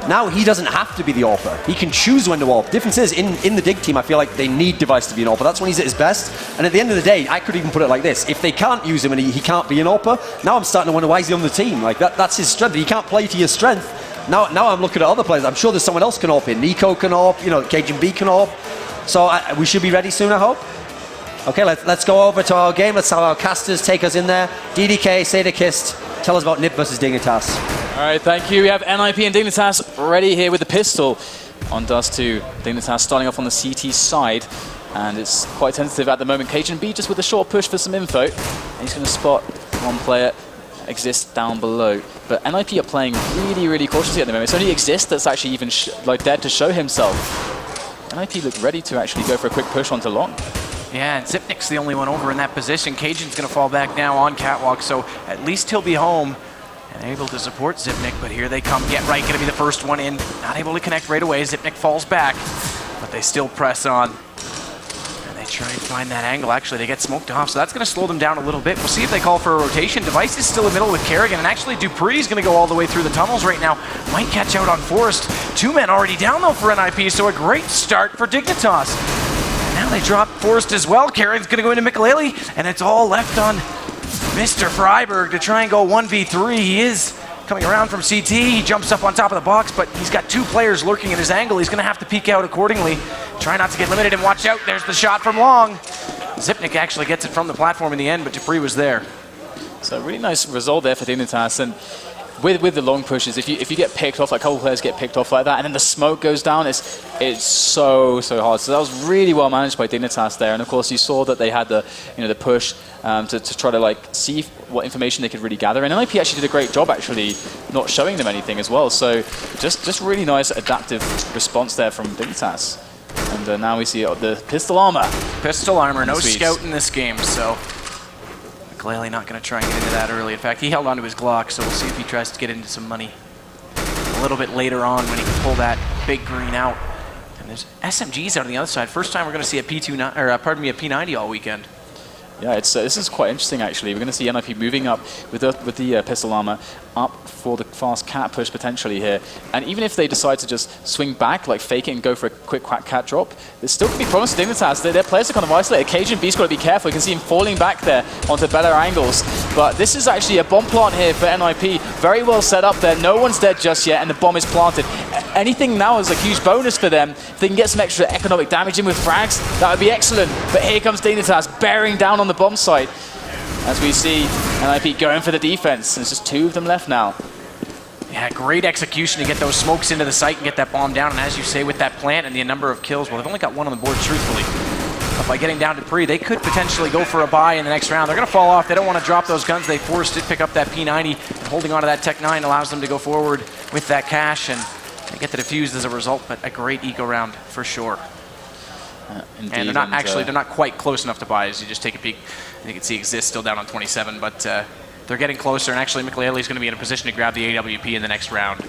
Now he doesn't have to be the AWPer. He can choose when to AWP. Difference is, in the Dig team, I feel like they need Device to be an AWPer. That's when he's at his best. And at the end of the day, I could even put it like this. If they can't use him and he can't be an AWPer, now I'm starting to wonder why is he on the team. Like that's his strength. He can't play to your strength. Now I'm looking at other players. I'm sure there's someone else can AWP in. Nico can AWP, you know, Cajun B can AWP. So we should be ready soon, I hope. Okay, let's go over to our game. Let's have our casters take us in there. DDK, Sadakist, tell us about NiP versus Dignitas. All right, thank you. We have NiP and Dignitas ready here with the pistol on Dust 2. Dignitas starting off on the CT side, and it's quite tentative at the moment. Cajun B just with a short push for some info. And he's going to spot one player exists down below. But NiP are playing really, really cautiously at the moment. It's only Exist that's actually even dared to show himself. NiP look ready to actually go for a quick push onto long. Yeah, and Zipnik's the only one over in that position. Cajun's going to fall back now on Catwalk, so at least he'll be home and able to support Zipnik. But here they come. Get Right going to be the first one in. Not able to connect right away. Zipnik falls back, but they still press on. And they try and find that angle. Actually, they get smoked off, so that's going to slow them down a little bit. We'll see if they call for a rotation. Device is still in the middle with Kerrigan, and actually Dupree's going to go all the way through the tunnels right now. Might catch out on Forrest. 2 men already down, though, for NiP, so a great start for Dignitas. Now they drop Forrest as well. Kerrigan's going to go into Mikulele, and it's all left on Mr. Freiberg to try and go 1v3. He is coming around from CT. He jumps up on top of the box, but he's got 2 players lurking in his angle. He's going to have to peek out accordingly. Try not to get limited and watch out. There's the shot from long. Zipnik actually gets it from the platform in the end, but Dupree was there. So really nice result there for Dignitas. And with the long pushes, if you get picked off, like a couple players get picked off like that, and then the smoke goes down, it's so hard. So that was really well managed by Dignitas there. And of course, you saw that they had the push to try to see what information they could really gather. And NiP actually did a great job actually not showing them anything as well. So just really nice adaptive response there from Dignitas. And now we see the pistol armor. Pistol armor, no scout in this game, so Mikulele not going to try and get into that early. In fact, he held onto his Glock, so we'll see if he tries to get into some money a little bit later on when he can pull that big green out. And there's SMGs out on the other side. First time we're going to see a a P90 all weekend. Yeah, this is quite interesting actually. We're going to see NiP moving up with the pistol armor up for the fast cat push potentially here. And even if they decide to just swing back, like fake it and go for a quick cat drop, there's still going to be problems for Dignitas. Their players are kind of isolated. Cajun B's got to be careful. You can see him falling back there onto better angles. But this is actually a bomb plant here for NiP. Very well set up there. No one's dead just yet, and the bomb is planted. Anything now is a huge bonus for them. If they can get some extra economic damage in with frags, that would be excellent. But here comes Dignitas bearing down on the bomb site. As we see NiP going for the defense. There's just 2 of them left now. Yeah, great execution to get those smokes into the site and get that bomb down. And as you say, with that plant and the number of kills, well, they've only got 1 on the board, truthfully. But by getting down to Dupree, they could potentially go for a buy in the next round. They're going to fall off. They don't want to drop those guns. They forced it, pick up that P90. And holding on to that Tech 9 allows them to go forward with that cash. And they get the defused as a result, but a great eco round for sure. Indeed, and they're not quite close enough to buy. As you just take a peek, you can see Exist still down on 27, but they're getting closer. And actually, Mikulele is going to be in a position to grab the AWP in the next round.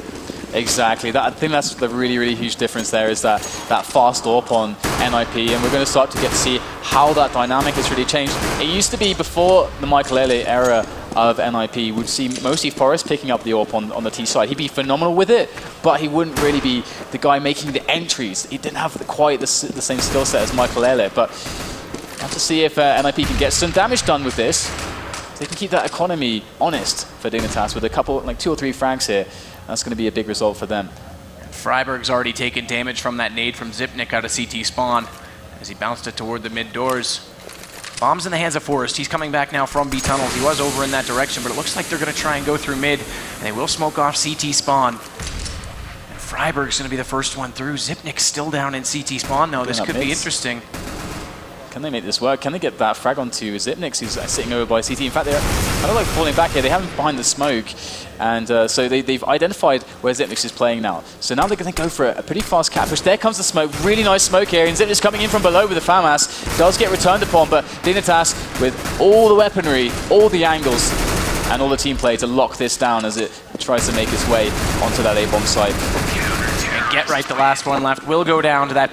Exactly. I think that's the really huge difference there is that fast AWP on NiP, and we're going to start to get to see how that dynamic has really changed. It used to be before the Mikulele era of NiP, we'd see mostly Forrest picking up the AWP on the T side. He'd be phenomenal with it, but he wouldn't really be the guy making the entries. He didn't have quite the same skill set as Mikulele, but we'll have to see if NiP can get some damage done with this. They can keep that economy honest for Dignitas with a couple, 2 or 3 frags here. That's going to be a big result for them. Freiberg's already taken damage from that nade from Zipnik out of CT spawn as he bounced it toward the mid doors. Bombs in the hands of Forrest. He's coming back now from B tunnels. He was over in that direction, but it looks like they're going to try and go through mid, and they will smoke off CT spawn. And Freiberg's going to be the first one through. Zipnik's still down in CT spawn, though. This could be interesting. Can they make this work? Can they get that frag onto Zipnik, who's sitting over by CT? In fact, they're kind of like falling back here. They have him behind the smoke, and so they've identified where Zipnik is playing now. So now they're going to go for a pretty fast cat push. There comes the smoke. Really nice smoke here, and Zipnik's coming in from below with the FAMAS. Does get returned upon, but Dignitas with all the weaponry, all the angles, and all the team play to lock this down as it tries to make its way onto that A-bomb site. And Get Right, the last one left, will go down to that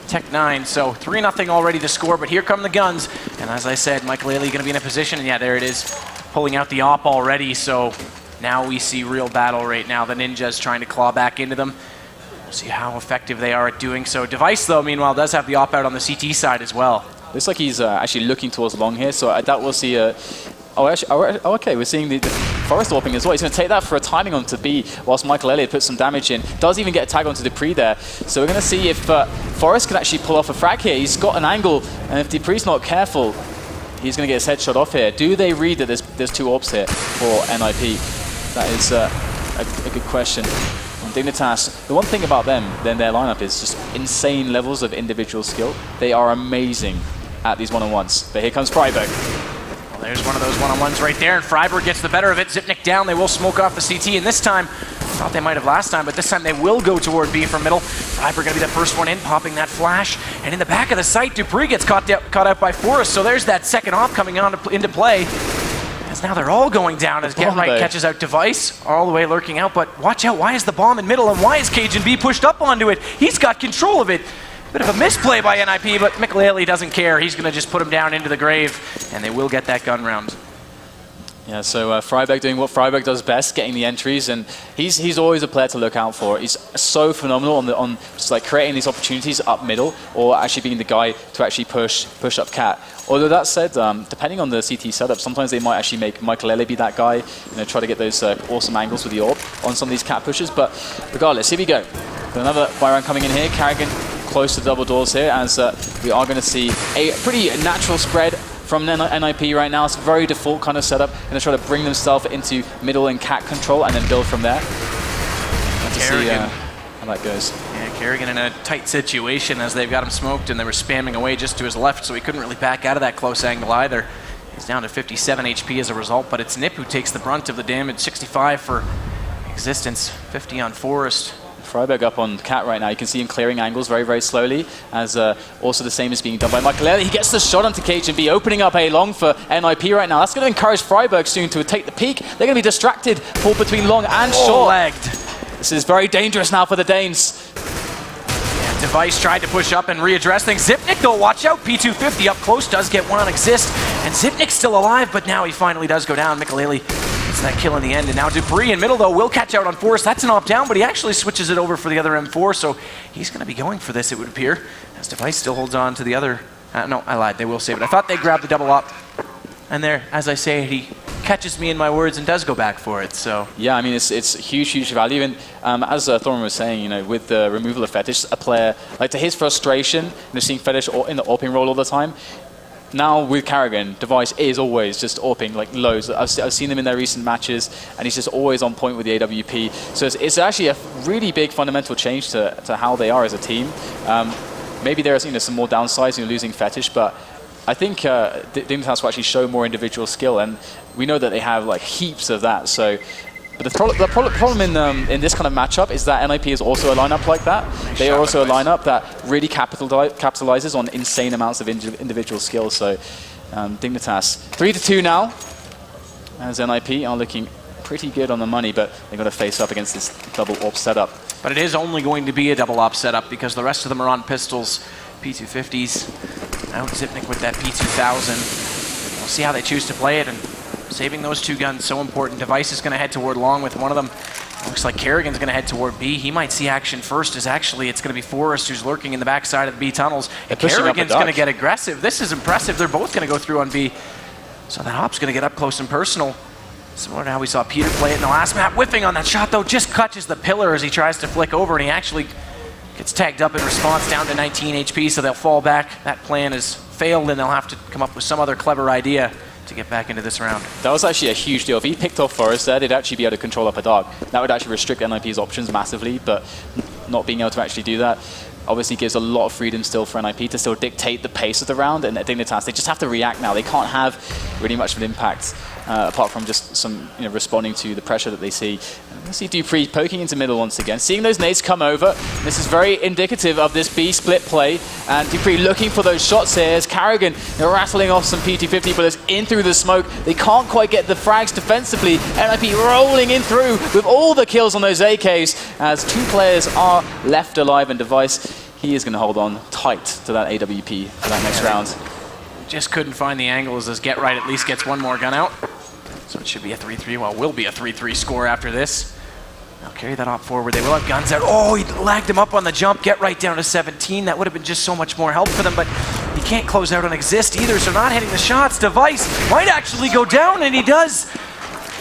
Tech 9, so 3-0 already to score, but here come the guns. And as I said, Mikulele going to be in a position, and yeah, there it is, pulling out the AWP already, so Now we see real battle right now. The Ninjas trying to claw back into them. We'll see how effective they are at doing so. Device, though, meanwhile, does have the op-out on the CT side as well. Looks like he's actually looking towards long here, so I doubt we'll see a... okay, we're seeing the Forest warping as well. He's going to take that for a timing onto B, whilst Michael Elliott puts some damage in. Does even get a tag onto Dupree there. So we're going to see if Forest can actually pull off a frag here. He's got an angle, and if Dupree's not careful, he's going to get his headshot off here. Do they read that there's two orbs here for NiP? That is a good question. On Dignitas, the one thing about them, then their lineup is just insane levels of individual skill. They are amazing at these one-on-ones. But here comes Freiburg. Well, there's one of those one-on-ones right there, and Freiburg gets the better of it. Zipnik down, they will smoke off the CT, and this time, I thought they might have last time, but this time they will go toward B from middle. Freiburg going to be the first one in, popping that flash, and in the back of the site, Dupree gets caught out by Forrest, so there's that second off coming on into play. As now they're all going down as Get Right catches out Device, all the way lurking out, but watch out, why is the bomb in middle, and why is Cajun B pushed up onto it? He's got control of it. Bit of a misplay by NiP, but Michael doesn't care. He's going to just put him down into the grave, and they will get that gun round. Yeah, so Freiburg doing what Freiburg does best, getting the entries, and he's always a player to look out for. He's so phenomenal on just like creating these opportunities up middle, or actually being the guy to actually push up Cat. Although that said, depending on the CT setup, sometimes they might actually make Michael Ellie be that guy, try to get those awesome angles with the orb on some of these Cat pushes. But regardless, here we go. Got another Byron coming in here. Carrigan close to the double doors here, as we are going to see a pretty natural spread from NiP right now. It's a very default kind of setup. Going to try to bring themselves into middle and Cat control and then build from there. To see how that goes. Yeah, Kerrigan in a tight situation as they've got him smoked, and they were spamming away just to his left, so he couldn't really back out of that close angle either. He's down to 57 HP as a result, but it's NiP who takes the brunt of the damage. 65 for Existence, 50 on Forest. Freiburg up on Cat right now. You can see him clearing angles very, very slowly, as also the same is being done by Michael Elliott. He gets the shot onto KHB, opening up A long for NiP right now. That's going to encourage Freiburg soon to take the peak. They're going to be distracted, pulled between long and short. Legged. This is very dangerous now for the Danes. Yeah, Device tried to push up and readdress things. Zipnik, though, watch out. P250 up close, does get one on Exist, and Zipnik's still alive, but now he finally does go down. Michael gets that kill in the end, and now Dupree in middle, though, will catch out on Forrest. That's an opt-down, but he actually switches it over for the other M4, so he's going to be going for this, it would appear, as Device still holds on to the other... no, I lied. They will save it. I thought they grabbed the double up, and there, as I say, he catches me in my words and does go back for it, so... Yeah, I mean, it's huge, huge value, and as Thorman was saying, with the removal of Fetish, a player, like, to his frustration, seeing Fetish in the AWPing role all the time, now with Carrigan, Device is always just AWPing like loads. I've seen them in their recent matches, and he's just always on point with the AWP. So it's actually a really big fundamental change to how they are as a team. Maybe there's some more downsides, losing Fetish, but I think Dignitas will actually show more individual skill, and we know that they have like heaps of that. So. But the problem in this kind of matchup is that NiP is also a lineup like that. They are also a lineup that really capitalizes on insane amounts of individual skill. So Dignitas 3-2 now, as NiP are looking pretty good on the money, but they're going to face up against this double AWP setup. But it is only going to be a double op setup because the rest of them are on pistols, P250s. Out Zipnik with that P2000. We'll see how they choose to play it, and saving those two guns so important. Device is going to head toward long with one of them. Looks like Kerrigan's going to head toward B. He might see action first, as actually it's going to be Forrest who's lurking in the backside of the B tunnels. And Kerrigan's going to get aggressive. This is impressive. They're both going to go through on B. So that op's going to get up close and personal. Similar to how we saw Peter play it in the last map. Whiffing on that shot, though, just catches the pillar as he tries to flick over, and he actually gets tagged up in response, down to 19 HP, so they'll fall back. That plan has failed, and they'll have to come up with some other clever idea to get back into this round. That was actually a huge deal. If he picked off Forrest there, they'd actually be able to control up a dark. That would actually restrict NiP's options massively, but not being able to actually do that obviously gives a lot of freedom still for NiP to still dictate the pace of the round, and at Dignitas, they just have to react now. They can't have really much of an impact apart from just some responding to the pressure that they see. And we see Dupree poking into middle once again, seeing those nades come over. This is very indicative of this B split play, and Dupree looking for those shots here as Carrigan rattling off some P250 bullets in through the smoke. They can't quite get the frags defensively. NiP rolling in through with all the kills on those AKs as two players are left alive, and Device, he is going to hold on tight to that AWP for that next round. Just couldn't find the angles as Get Right at least gets one more gun out. So it should be a 3-3. Well, will be a 3-3 score after this. They'll carry that op forward. They will have guns out. Oh, he lagged him up on the jump. Get right down to 17. That would have been just so much more help for them, but he can't close out on Exist either, so not hitting the shots. Device might actually go down, and he does.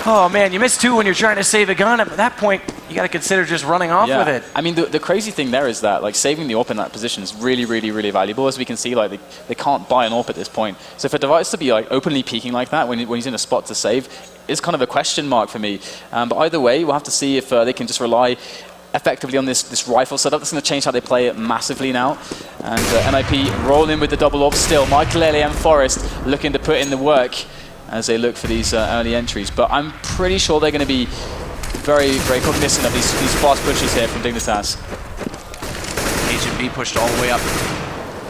Oh man, you miss 2 when you're trying to save a gun. At that point, you got to consider just running off with it. I mean, the crazy thing there is that like saving the AWP in that position is really, really, really valuable. As we can see, like they can't buy an AWP at this point. So for Device to be like openly peeking like that when he's in a spot to save is kind of a question mark for me. But either way, we'll have to see if they can just rely effectively on this rifle setup. That's going to change how they play it massively now. And NiP rolling with the double AWP still. Michael and Forrest looking to put in the work as they look for these early entries. But I'm pretty sure they're going to be very, very cognizant of these fast pushes here from Dignitas. Agent B pushed all the way up,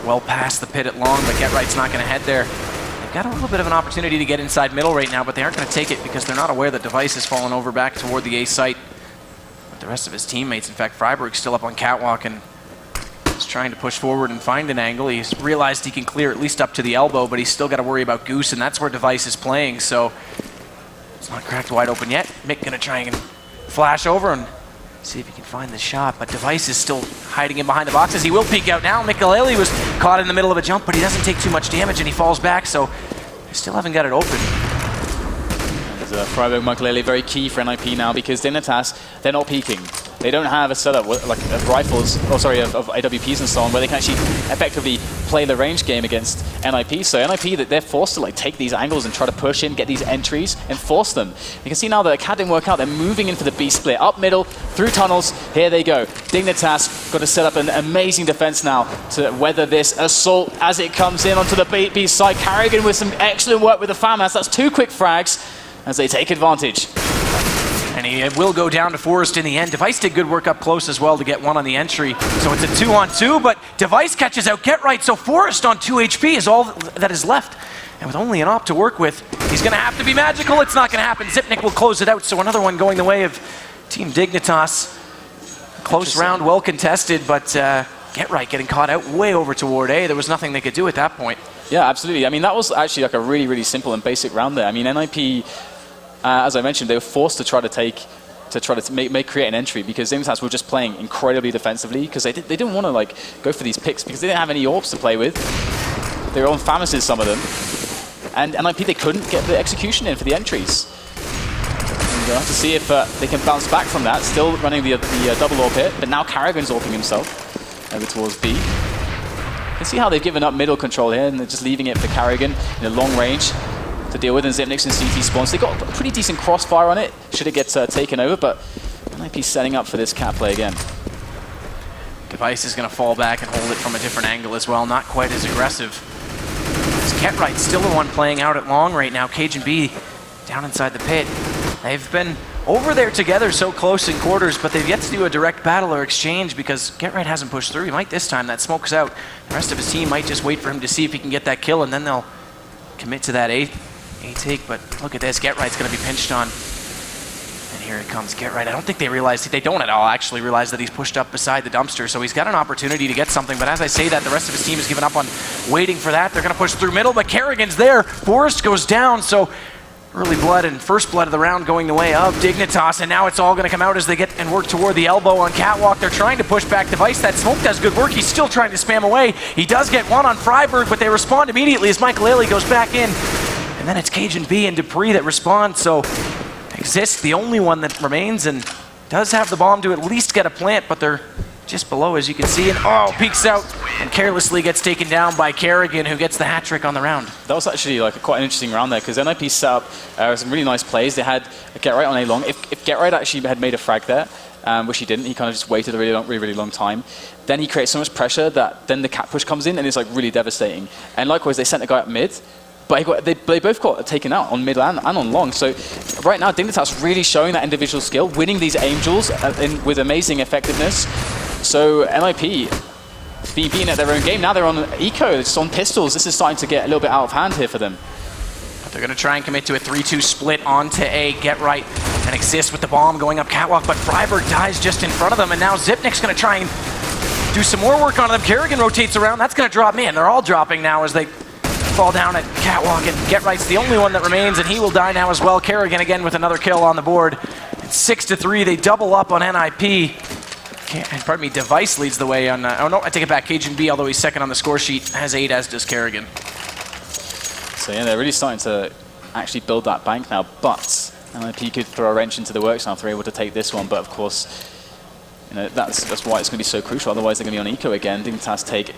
well past the pit at long, but Get Right's not going to head there. They've got a little bit of an opportunity to get inside middle right now, but they aren't going to take it because they're not aware that Device has fallen over back toward the A site. But the rest of his teammates, in fact, Freiburg's still up on catwalk and is trying to push forward and find an angle. He's realized he can clear at least up to the elbow, but he's still got to worry about Goose, and that's where Device is playing, so it's not cracked wide open yet. Mick going to try and flash over and see if he can find the shot, but Device is still hiding in behind the boxes. He will peek out now. Mikelele was caught in the middle of a jump, but he doesn't take too much damage, and he falls back, so they still haven't got it open. Freiburg Mikelele very key for NiP now because Dignitas, they're not peeking. They don't have a setup like of rifles, of AWPs and so on, where they can actually effectively play the range game against NiP. So NiP, they're forced to like take these angles and try to push in, get these entries, and force them. You can see now that the CAD didn't work out. They're moving into the B split, up middle, through tunnels. Here they go. Dignitas got to set up an amazing defense now to weather this assault as it comes in onto the B side. Carrigan with some excellent work with the FAMAS. That's 2 quick frags as they take advantage. And he will go down to Forrest in the end. Device did good work up close as well to get 1 on the entry. So it's a 2-on-2, but Device catches out Get Right. So Forrest on 2 HP is all that is left. And with only an op to work with, he's going to have to be magical. It's not going to happen. Zipnik will close it out. So another one going the way of Team Dignitas. Close round, well contested, but Get Right getting caught out way over toward A. There was nothing they could do at that point. Yeah, absolutely. I mean, that was actually like a really, really simple and basic round there. I mean, NiP, as I mentioned, they were forced to try to create an entry because Dignitas were just playing incredibly defensively because they didn't want to like go for these picks because they didn't have any AWPs to play with. They were on FAMASes, some of them, and NiP, they couldn't get the execution in for the entries. And we'll have to see if they can bounce back from that. Still running the double AWP hit, but now Carrigan's AWPing himself over towards B. You can see how they've given up middle control here and they're just leaving it for Carrigan in a long range to deal with, and Zipnik's and CT spawns. They got a pretty decent crossfire on it. Should it get taken over, but NiP setting up for this cat play again. Device is going to fall back and hold it from a different angle as well. Not quite as aggressive. Get Right still the one playing out at long right now. Cage and B down inside the pit. They've been over there together so close in quarters, but they've yet to do a direct battle or exchange because Get Right hasn't pushed through. He might this time. That smoke's out. The rest of his team might just wait for him to see if he can get that kill, and then they'll commit to that A take. But look at this. Get Right's going to be pinched on. And here it comes. Get Right. I don't think they realize, they don't at all actually realize that he's pushed up beside the dumpster, so he's got an opportunity to get something. But as I say that, the rest of his team has given up on waiting for that. They're going to push through middle, but Carrigan's there. Forrest goes down, so early blood and first blood of the round going the way of Dignitas, and now it's all going to come out as they get and work toward the elbow on catwalk. They're trying to push back Device. That smoke does good work. He's still trying to spam away. He does get 1 on Freiburg, but they respond immediately as Mikelele goes back in. And then it's Cage and B and Dupree that respond, so Exist, the only one that remains, and does have the bomb to at least get a plant, but they're just below, as you can see, and peeks out and carelessly gets taken down by Carrigan, who gets the hat trick on the round. That was actually like quite an interesting round there because NiP set up some really nice plays. They had Get Right on A long. If Get Right actually had made a frag there, which he didn't, he kind of just waited a really long time. Then he creates so much pressure that then the cat push comes in and it's like really devastating. And likewise, they sent a guy up mid, but they both got taken out on mid and on long. So right now, Dignitas really showing that individual skill, winning these angels with amazing effectiveness. So NiP being beaten at their own game. Now they're on eco, it's on pistols. This is starting to get a little bit out of hand here for them. But they're going to try and commit to a 3-2 split onto A. Get Right and Exist with the bomb going up catwalk, but Freiburg dies just in front of them, and now Zipnik's going to try and do some more work on them. Carrigan rotates around. That's going to drop. Man, they're all dropping now as they fall down at Catwalk, and Get Right's the only one that remains, and he will die now as well. Kerrigan again with another kill on the board. It's 6-3. They double up on NiP. Pardon me, Device leads the way on... oh no, I take it back. CageNB, although he's second on the score sheet, has 8, as does Kerrigan. So yeah, they're really starting to actually build that bank now, but NiP could throw a wrench into the works now if they're able to take this one, but of course, you know, that's why it's going to be so crucial. Otherwise, they're going to be on eco again. Dignitas take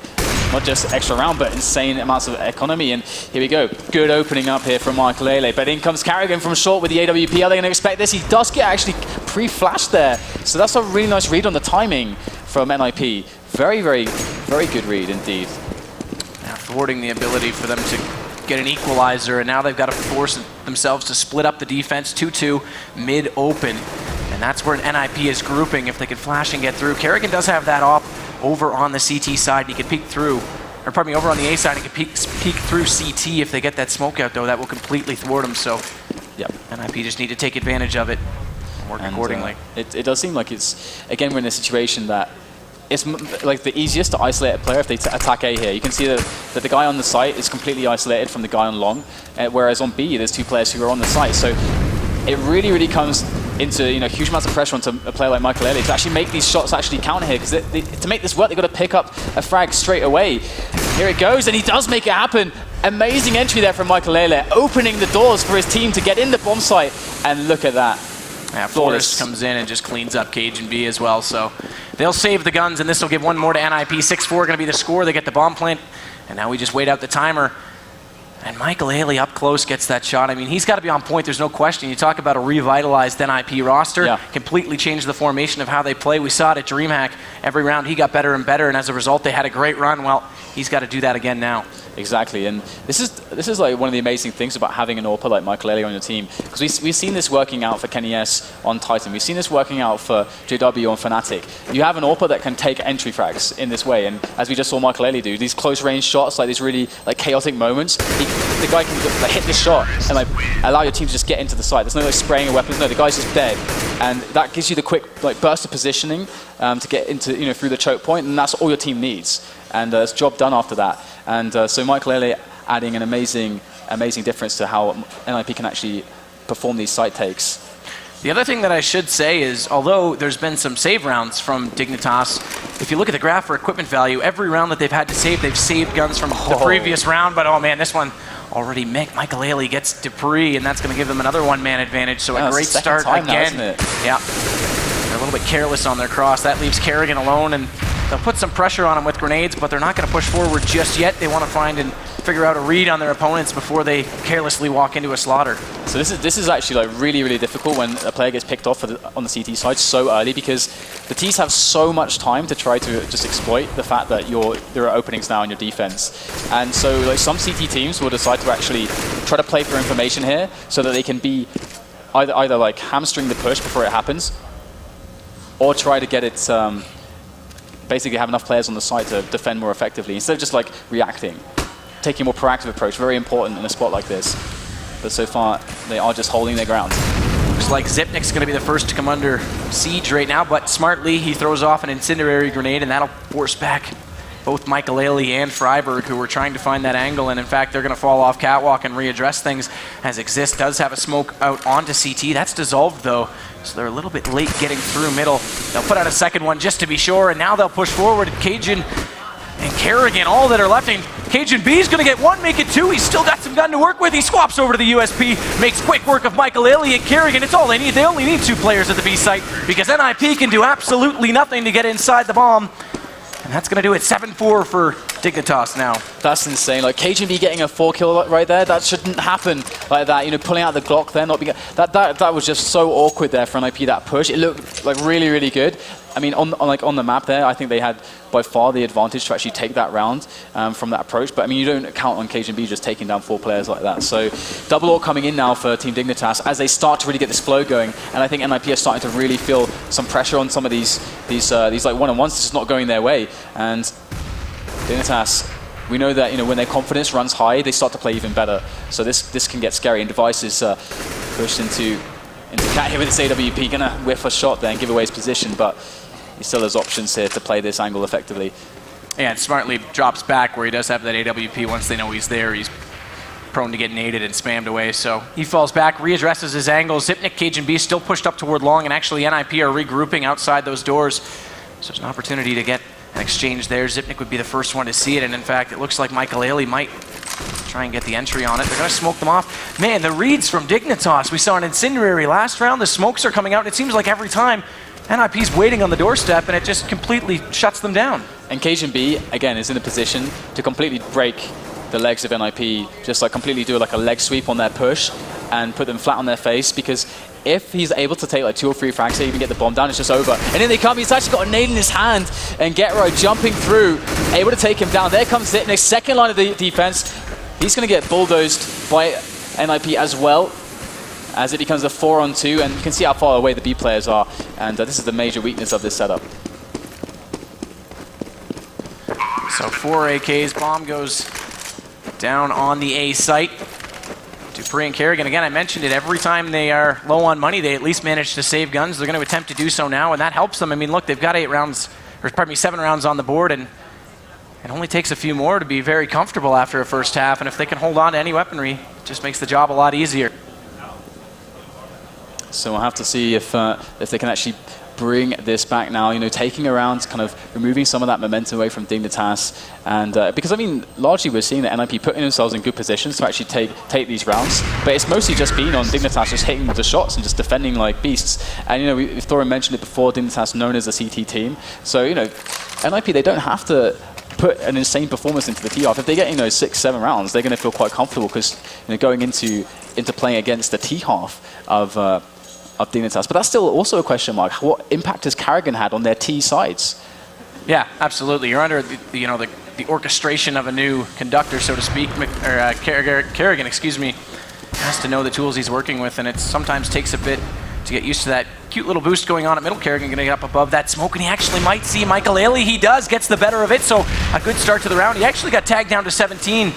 not just extra round, but insane amounts of economy. And here we go. Good opening up here from Michael, but in comes Kerrigan from short with the AWP. Are they going to expect this? He does get actually pre-flashed there. So that's a really nice read on the timing from NiP. Very, very, very good read indeed. Now thwarting the ability for them to get an equalizer, and now they've got to force themselves to split up the defense. 2-2 mid-open. And that's where NiP is grouping if they can flash and get through. Kerrigan does have that op over on the CT side. He can peek through, or pardon me, over on the A side. He can peek through CT if they get that smoke out, though. That will completely thwart him. So, yep. NiP just need to take advantage of it and work accordingly. It does seem like it's, again, we're in a situation that it's like the easiest to isolate a player if they attack A here. You can see that the guy on the site is completely isolated from the guy on long, whereas on B, there's 2 players who are on the site. So it really, really comes into, you know, huge amounts of pressure onto a player like Michael to actually make these shots actually count here, because to make this work, they've got to pick up a frag straight away. Here it goes, and he does make it happen. Amazing entry there from Michael, opening the doors for his team to get in the bomb site, and look at that. Yeah, Forrest comes in and just cleans up CageNB as well, so they'll save the guns, and this will give one more to NiP. 6-4 going to be the score. They get the bomb plant, and now we just wait out the timer. And Michael up close gets that shot. I mean, he's got to be on point. There's no question. You talk about a revitalized NiP roster, completely changed the formation of how they play. We saw it at DreamHack. Every round he got better and better, and as a result, they had a great run. Well, he's got to do that again now. Exactly, and this is like one of the amazing things about having an AWPer like Michael on your team, because we've seen this working out for Kenny S on Titan. We've seen this working out for JW on Fnatic. You have an AWPer that can take entry frags in this way, and as we just saw Michael do, these close range shots, like these really like chaotic moments, the guy can like hit this shot and like allow your team to just get into the site. There's no like spraying of weapons. No, the guy's just dead, and that gives you the quick like burst of positioning to get into, you know, through the choke point, and that's all your team needs. And it's job done after that. And so Michael adding an amazing difference to how NiP can actually perform these site takes. The other thing that I should say is, although there's been some save rounds from Dignitas, if you look at the graph for equipment value, every round that they've had to save, they've saved guns from the previous round. But oh man, this one already, Michael gets Dupree, and that's going to give them another one-man advantage. So a great start again. Now, isn't it? Yeah, they're a little bit careless on their cross. That leaves Kerrigan alone, and they'll put some pressure on him with grenades, but they're not going to push forward just yet. They want to find and figure out a read on their opponents before they carelessly walk into a slaughter. So this is actually like really, really difficult when a player gets picked off on the CT side so early, because the Ts have so much time to try to just exploit the fact that there are openings now in your defense. And so like some CT teams will decide to actually try to play for information here so that they can be either like hamstring the push before it happens, or try to get it basically have enough players on the site to defend more effectively instead of just like reacting. Taking a more proactive approach, very important in a spot like this. But so far, they are just holding their ground. Looks like Zipnik's going to be the first to come under siege right now, but smartly he throws off an incendiary grenade, and that'll force back both Michael and Freiberg, who were trying to find that angle, and in fact, they're going to fall off Catwalk and readdress things, as Exist does have a smoke out onto CT. That's dissolved, though, so they're a little bit late getting through middle. They'll put out a second one just to be sure, and now they'll push forward. Cajun and Kerrigan, all that are left, and CageNB's going to get one, make it two. He's still got some gun to work with. He swaps over to the USP, makes quick work of Michael and Kerrigan. It's all they need. They only need 2 players at the B site, because NiP can do absolutely nothing to get inside the bomb. And that's going to do it. 7-4 for Dignitas now. That's insane. Like CageNB getting a 4 kill right there, that shouldn't happen like that. You know, pulling out the Glock there, not being that was just so awkward there for NiP, that push. It looked like really, really good. I mean, on the map there, I think they had by far the advantage to actually take that round from that approach. But I mean, you don't count on CageNB just taking down 4 players like that. So double AWP coming in now for Team Dignitas as they start to really get this flow going. And I think NiP are starting to really feel some pressure on some of these like one-on-ones. This is not going their way. And Dignitas, we know that, you know, when their confidence runs high, they start to play even better. So this can get scary. And Device is pushed into Cat here with this AWP, gonna whiff a shot there and give away his position, but he still has options here to play this angle effectively. And smartly drops back where he does have that AWP. Once they know he's there, he's prone to get naded and spammed away. So he falls back, readdresses his angle. Zipnik, Cajun B still pushed up toward long, and actually NiP are regrouping outside those doors. So there's an opportunity to get an exchange there. Zipnik would be the first one to see it, and in fact, it looks like Michael Ailey might try and get the entry on it. They're going to smoke them off. Man, the reads from Dignitas. We saw an incendiary last round. The smokes are coming out, and it seems like every time NiP's waiting on the doorstep, and it just completely shuts them down. And Cajun B, again, is in a position to completely break the legs of NiP, just like completely do like a leg sweep on their push and put them flat on their face, because if he's able to take like 2 or 3 frags, even get the bomb down, it's just over. And in they come, he's actually got a nade in his hand, and Getright jumping through, able to take him down. There comes Zipnik, second line of the defense. He's going to get bulldozed by NiP as well, as it becomes a 4-on-2, and you can see how far away the B players are, and this is the major weakness of this setup. So 4 AKs, bomb goes down on the A site. Dupree and Kerrigan, again, I mentioned it, every time they are low on money, they at least manage to save guns. They're going to attempt to do so now, and that helps them. I mean, look, they've got 7 rounds on the board, and it only takes a few more to be very comfortable after a first half, and if they can hold on to any weaponry, it just makes the job a lot easier. So we'll have to see if they can actually bring this back now, you know, taking around, kind of removing some of that momentum away from Dignitas. And because, I mean, largely we're seeing that NiP putting themselves in good positions to actually take these rounds, but it's mostly just been on Dignitas just hitting the shots and just defending like beasts. And, you know, Thorin mentioned it before, Dignitas known as a CT team. So, you know, NiP, they don't have to put an insane performance into the T-half. If they get, you know, 6-7 rounds, they're going to feel quite comfortable, because, you know, going into playing against the T-half of Dignitas. But that's still also a question mark. What impact has Kerrigan had on their T sides? Yeah, absolutely. You're under the orchestration of a new conductor, so to speak. Kerrigan, excuse me, has to know the tools he's working with, and it sometimes takes a bit to get used to that cute little boost going on at middle. Kerrigan going to get up above that smoke, and he actually might see Michael Ailey. He does, gets the better of it, so a good start to the round. He actually got tagged down to 17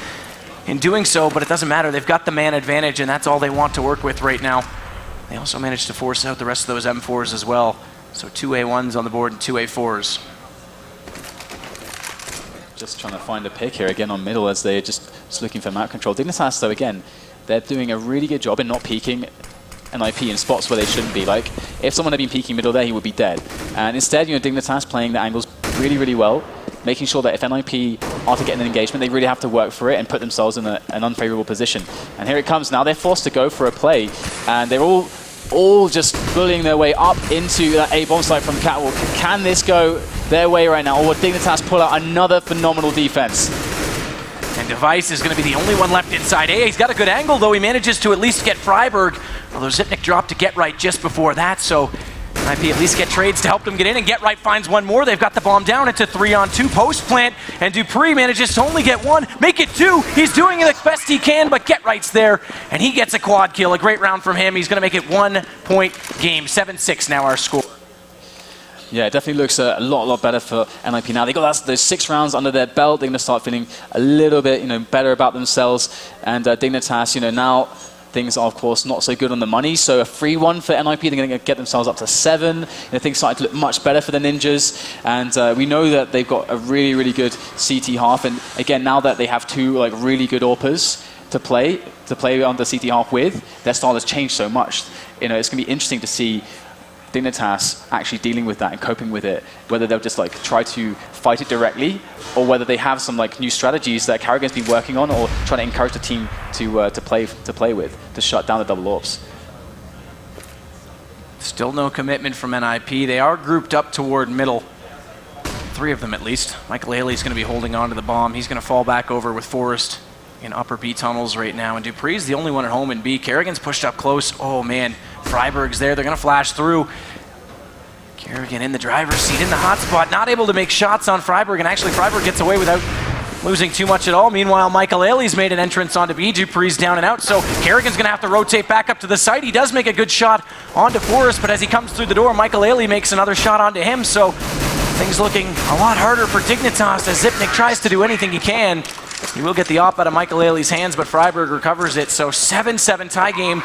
in doing so, but it doesn't matter. They've got the man advantage, and that's all they want to work with right now. They also managed to force out the rest of those M4s as well. So 2 A1s on the board and 2 A4s. Just trying to find a pick here again on middle, as they're just looking for map control. Dignitas, though, again, they're doing a really good job in not peeking NiP in spots where they shouldn't be. Like, if someone had been peeking middle there, he would be dead. And instead, you know, Dignitas playing the angles really, really well, making sure that if NiP are to get an engagement, they really have to work for it and put themselves in an unfavorable position. And here it comes now. They're forced to go for a play, and they're all just bullying their way up into that A bomb site from Catwalk. Can this go their way right now, or will Dignitas pull out another phenomenal defense? And Device is going to be the only one left inside A. He's got a good angle, though. He manages to at least get Freiberg, although Zipnik dropped to Getright just before that, so NiP at least get trades to help them get in, and Getright finds one more. They've got the bomb down. It's a 3-on-2 post plant, and Dupree manages to only get 1, make it 2. He's doing it the best he can, but Getright's there, and he gets a quad kill. A great round from him. He's going to make it 1-point game. 7-6 now our score. Yeah, it definitely looks a lot better for NiP now. They got those 6 rounds under their belt. They're going to start feeling a little bit, you know, better about themselves. And Dignitas, you know, now things are, of course, not so good on the money. So a free one for NiP. They're going to get themselves up to 7. You know, things started to look much better for the Ninjas. And we know that they've got a really, really good CT half. And again, now that they have 2 like really good AWPers to play on the CT half with, their style has changed so much. You know, it's going to be interesting to see Dignitas actually dealing with that and coping with it, whether they'll just like try to fight it directly, or whether they have some like new strategies that Kerrigan's been working on, or trying to encourage the team to play with to shut down the double AWPs. Still no commitment from NiP. They are grouped up toward middle. 3 of them at least. Michael Ailey's going to be holding on to the bomb. He's going to fall back over with Forrest in upper B tunnels right now, and Dupree's the only one at home in B. Kerrigan's pushed up close. Oh man, Freiberg's there. They're going to flash through. Kerrigan in the driver's seat, in the hot spot, not able to make shots on Freiberg, and actually Freiberg gets away without losing too much at all. Meanwhile, Michael Ailey's made an entrance onto B. Dupree's down and out, so Kerrigan's going to have to rotate back up to the site. He does make a good shot onto Forrest, but as he comes through the door, Michael Ailey makes another shot onto him, so things looking a lot harder for Dignitas as Zipnik tries to do anything he can. He will get the op out of Michael Ailey's hands, but Freiberg recovers it, so 7-7 tie game.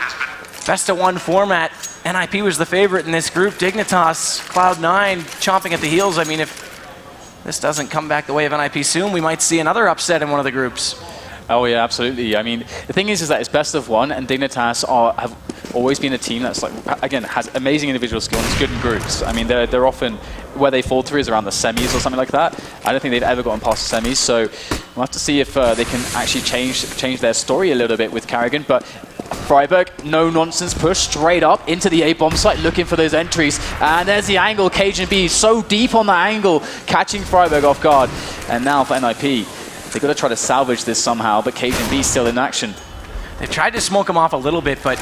Best of 1 format. NiP was the favorite in this group. Dignitas, Cloud9, chomping at the heels. I mean, if this doesn't come back the way of NiP soon, we might see another upset in one of the groups. Oh yeah, absolutely. I mean, the thing is that it's best of one, and Dignitas have always been a team that's like, again, has amazing individual skill and is good in groups. I mean, they're often, where they fall through is around the semis or something like that. I don't think they've ever gotten past the semis, so we'll have to see if they can actually change their story a little bit with Carrigan. But Freiburg, no nonsense push straight up into the A bomb site, looking for those entries. And there's the angle. Cajun B so deep on the angle, catching Freiburg off guard. And now for NiP, they've got to try to salvage this somehow, but Cajun B still in action. They've tried to smoke him off a little bit, but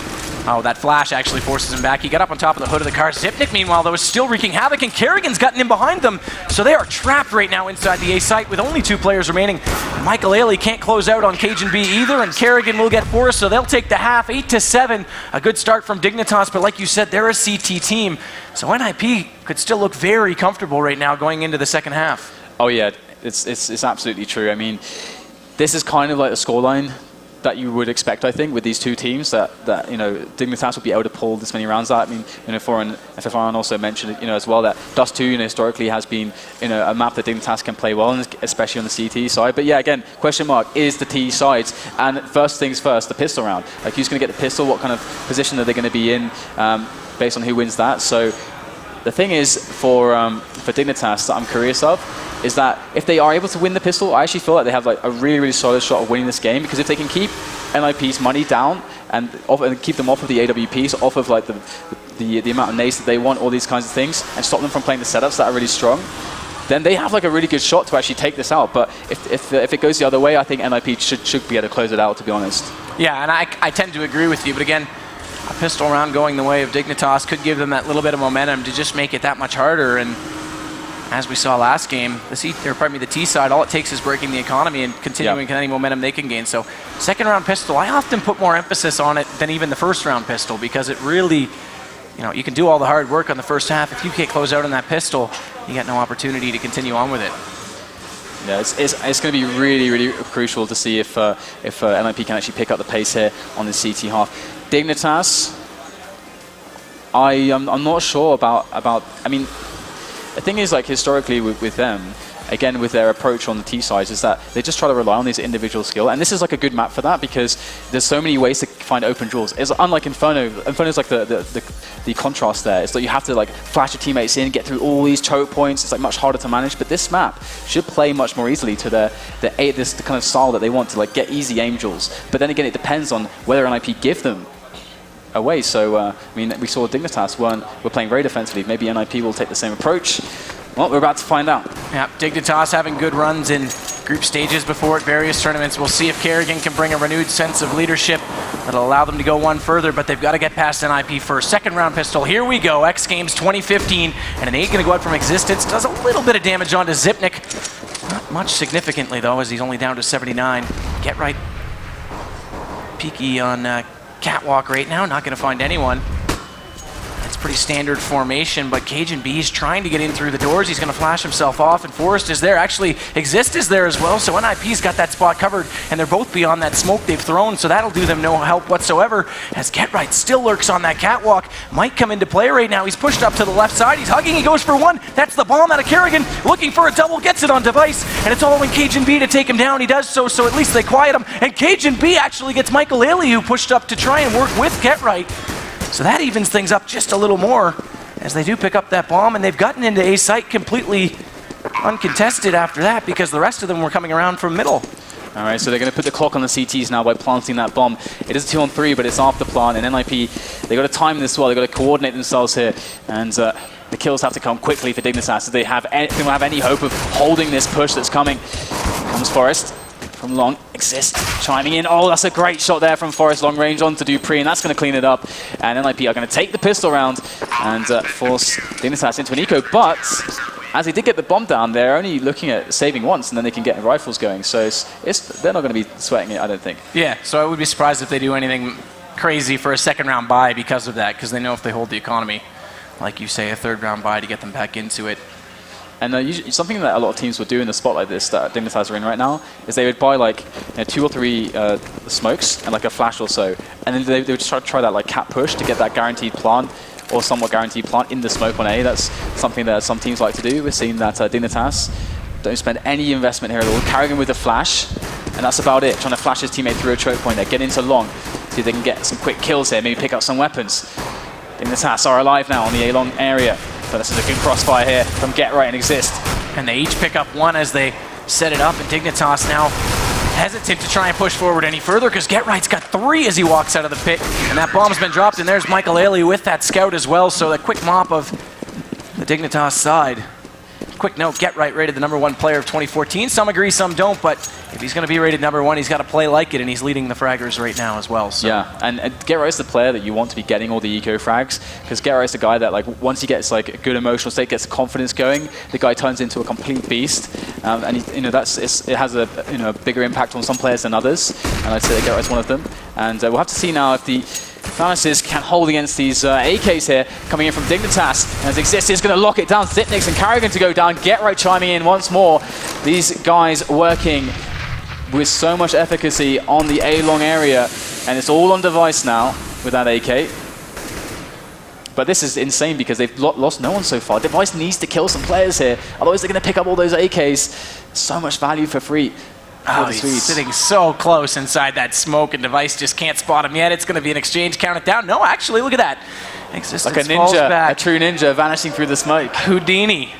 that flash actually forces him back. He got up on top of the hood of the car. Zipnik, meanwhile, though, is still wreaking havoc, and Kerrigan's gotten in behind them. So they are trapped right now inside the A site with only 2 players remaining. Michael Ailey can't close out on Cajun B either, and Kerrigan will get forced, so they'll take the half, 8-7. A good start from Dignitas, but like you said, they're a CT team. So NiP could still look very comfortable right now going into the second half. Oh yeah, it's absolutely true. I mean, this is kind of like a scoreline that you would expect, I think, with these two teams, that you know, Dignitas would be able to pull this many rounds out. I mean, you know, FFRN also mentioned, you know, as well, that Dust 2, you know, historically has been, you know, a map that Dignitas can play well, and especially on the CT side. But yeah, again, question mark is the T sides. And first things first, the pistol round. Like, who's going to get the pistol? What kind of position are they going to be in, based on who wins that? So the thing is, for Dignitas, that I'm curious of, is that if they are able to win the pistol, I actually feel like they have like a really, really solid shot of winning this game, because if they can keep NiP's money down and keep them off of the AWPs, off of like the amount of nades that they want, all these kinds of things, and stop them from playing the setups that are really strong, then they have like a really good shot to actually take this out. But if it goes the other way, I think NiP should be able to close it out, to be honest. Yeah, and I tend to agree with you, but again, a pistol round going the way of Dignitas could give them that little bit of momentum to just make it that much harder. And as we saw last game, the T side, all it takes is breaking the economy and continuing any momentum they can gain. So second round pistol, I often put more emphasis on it than even the first round pistol, because it really, you know, you can do all the hard work on the first half. If you can't close out on that pistol, you got no opportunity to continue on with it. Yeah, it's going to be really, really crucial to see if NiP can actually pick up the pace here on the CT half. Dignitas, I'm not sure about. I mean, the thing is, like, historically with them, again, with their approach on the T sides, is that they just try to rely on these individual skill. And this is like a good map for that, because there's so many ways to find open draws. It's unlike Inferno. Inferno's like the contrast there. It's like you have to like flash your teammates in, get through all these choke points. It's like much harder to manage. But this map should play much more easily to the kind of style that they want, to like get easy aim duels. But then again, it depends on whether NiP give them away. So, I mean, we saw Dignitas were playing very defensively. Maybe NiP will take the same approach. Well, we're about to find out. Yeah, Dignitas having good runs in group stages before at various tournaments. We'll see if Kerrigan can bring a renewed sense of leadership that'll allow them to go one further, but they've got to get past NiP first. Second round pistol, here we go. X Games 2015, and an 8 going to go out from existence. Does a little bit of damage onto Zipnik. Not much significantly, though, as he's only down to 79. Get right. Peaky on catwalk right now, not going to find anyone. It's pretty standard formation, but Cajun B is trying to get in through the doors. He's going to flash himself off, and Forrest is there. Actually, Exist is there as well, so NiP's got that spot covered, and they're both beyond that smoke they've thrown, so that'll do them no help whatsoever, as Get Right still lurks on that catwalk. Might come into play right now. He's pushed up to the left side. He's hugging. He goes for one. That's the bomb out of Kerrigan, looking for a double, gets it on device, and it's all in Cajun B to take him down. He does so at least they quiet him, and Cajun B actually gets Michael Ailey, who pushed up to try and work with Get Right. So that evens things up just a little more, as they do pick up that bomb, and they've gotten into A site completely uncontested after that, because the rest of them were coming around from middle. All right, so they're going to put the clock on the CTs now by planting that bomb. It is a 2-on-3, but it's after plant, and NiP, they've got to time this well. They've got to coordinate themselves here, and the kills have to come quickly for Dignitas, so they don't have any hope of holding this push that's coming. Comes Forrest from long. Exist chiming in. Oh, that's a great shot there from Forrest, long range on to Dupree, and that's going to clean it up. And NiP are going to take the pistol round and force Dignitas into an eco. But as they did get the bomb down, they're only looking at saving once, and then they can get rifles going. So they're not going to be sweating it, I don't think. Yeah, so I would be surprised if they do anything crazy for a second round buy because of that, because they know if they hold the economy, like you say, a third round buy to get them back into it. And usually, something that a lot of teams would do in the spot like this that Dignitas are in right now is they would buy like 2 or 3 smokes and like a flash or so, and then they would try that like cap push to get that guaranteed plant or somewhat guaranteed plant in the smoke on A. That's something that some teams like to do. We're seeing that Dignitas don't spend any investment here at all. Carrigan with the flash, And that's about it. Trying to flash his teammate through a choke point there. Get into long. See if they can get some quick kills here. Maybe pick up some weapons. Dignitas are alive now on the A-long area. But this is a good crossfire here from Get Right and Exist. And they each pick up one as they set it up. And Dignitas now hesitant to try and push forward any further because Get Right's got 3 as he walks out of the pit. And that bomb's been dropped. And there's Michael Ailey with that scout as well. So a quick mop of the Dignitas side. Quick note, Get Right rated the #1 player of 2014. Some agree, some don't, but if he's going to be rated #1, he's got to play like it, and he's leading the fraggers right now as well. So. Yeah, and Get Right's the player that you want to be getting all the eco frags, because Get Right's the guy that, like, once he gets like a good emotional state, gets confidence going, the guy turns into a complete beast, and he, it has a bigger impact on some players than others, and I'd say that Get Right's one of them. And we'll have to see now if the Thanasis can hold against these AKs here, coming in from Dignitas. And as Exist is going to lock it down, Zipnix and Carrigan to go down. Get Right chiming in once more. These guys working with so much efficacy on the A-long area. And it's all on Device now with that AK. But this is insane because they've lost no one so far. Device needs to kill some players here. Otherwise they're going to pick up all those AKs. So much value for free. Oh, he's sitting so close inside that smoke, and Device just can't spot him yet. It's going to be an exchange, count it down. No, actually, look at that. Existence like a falls ninja, back. a true ninja vanishing through the smoke. Houdini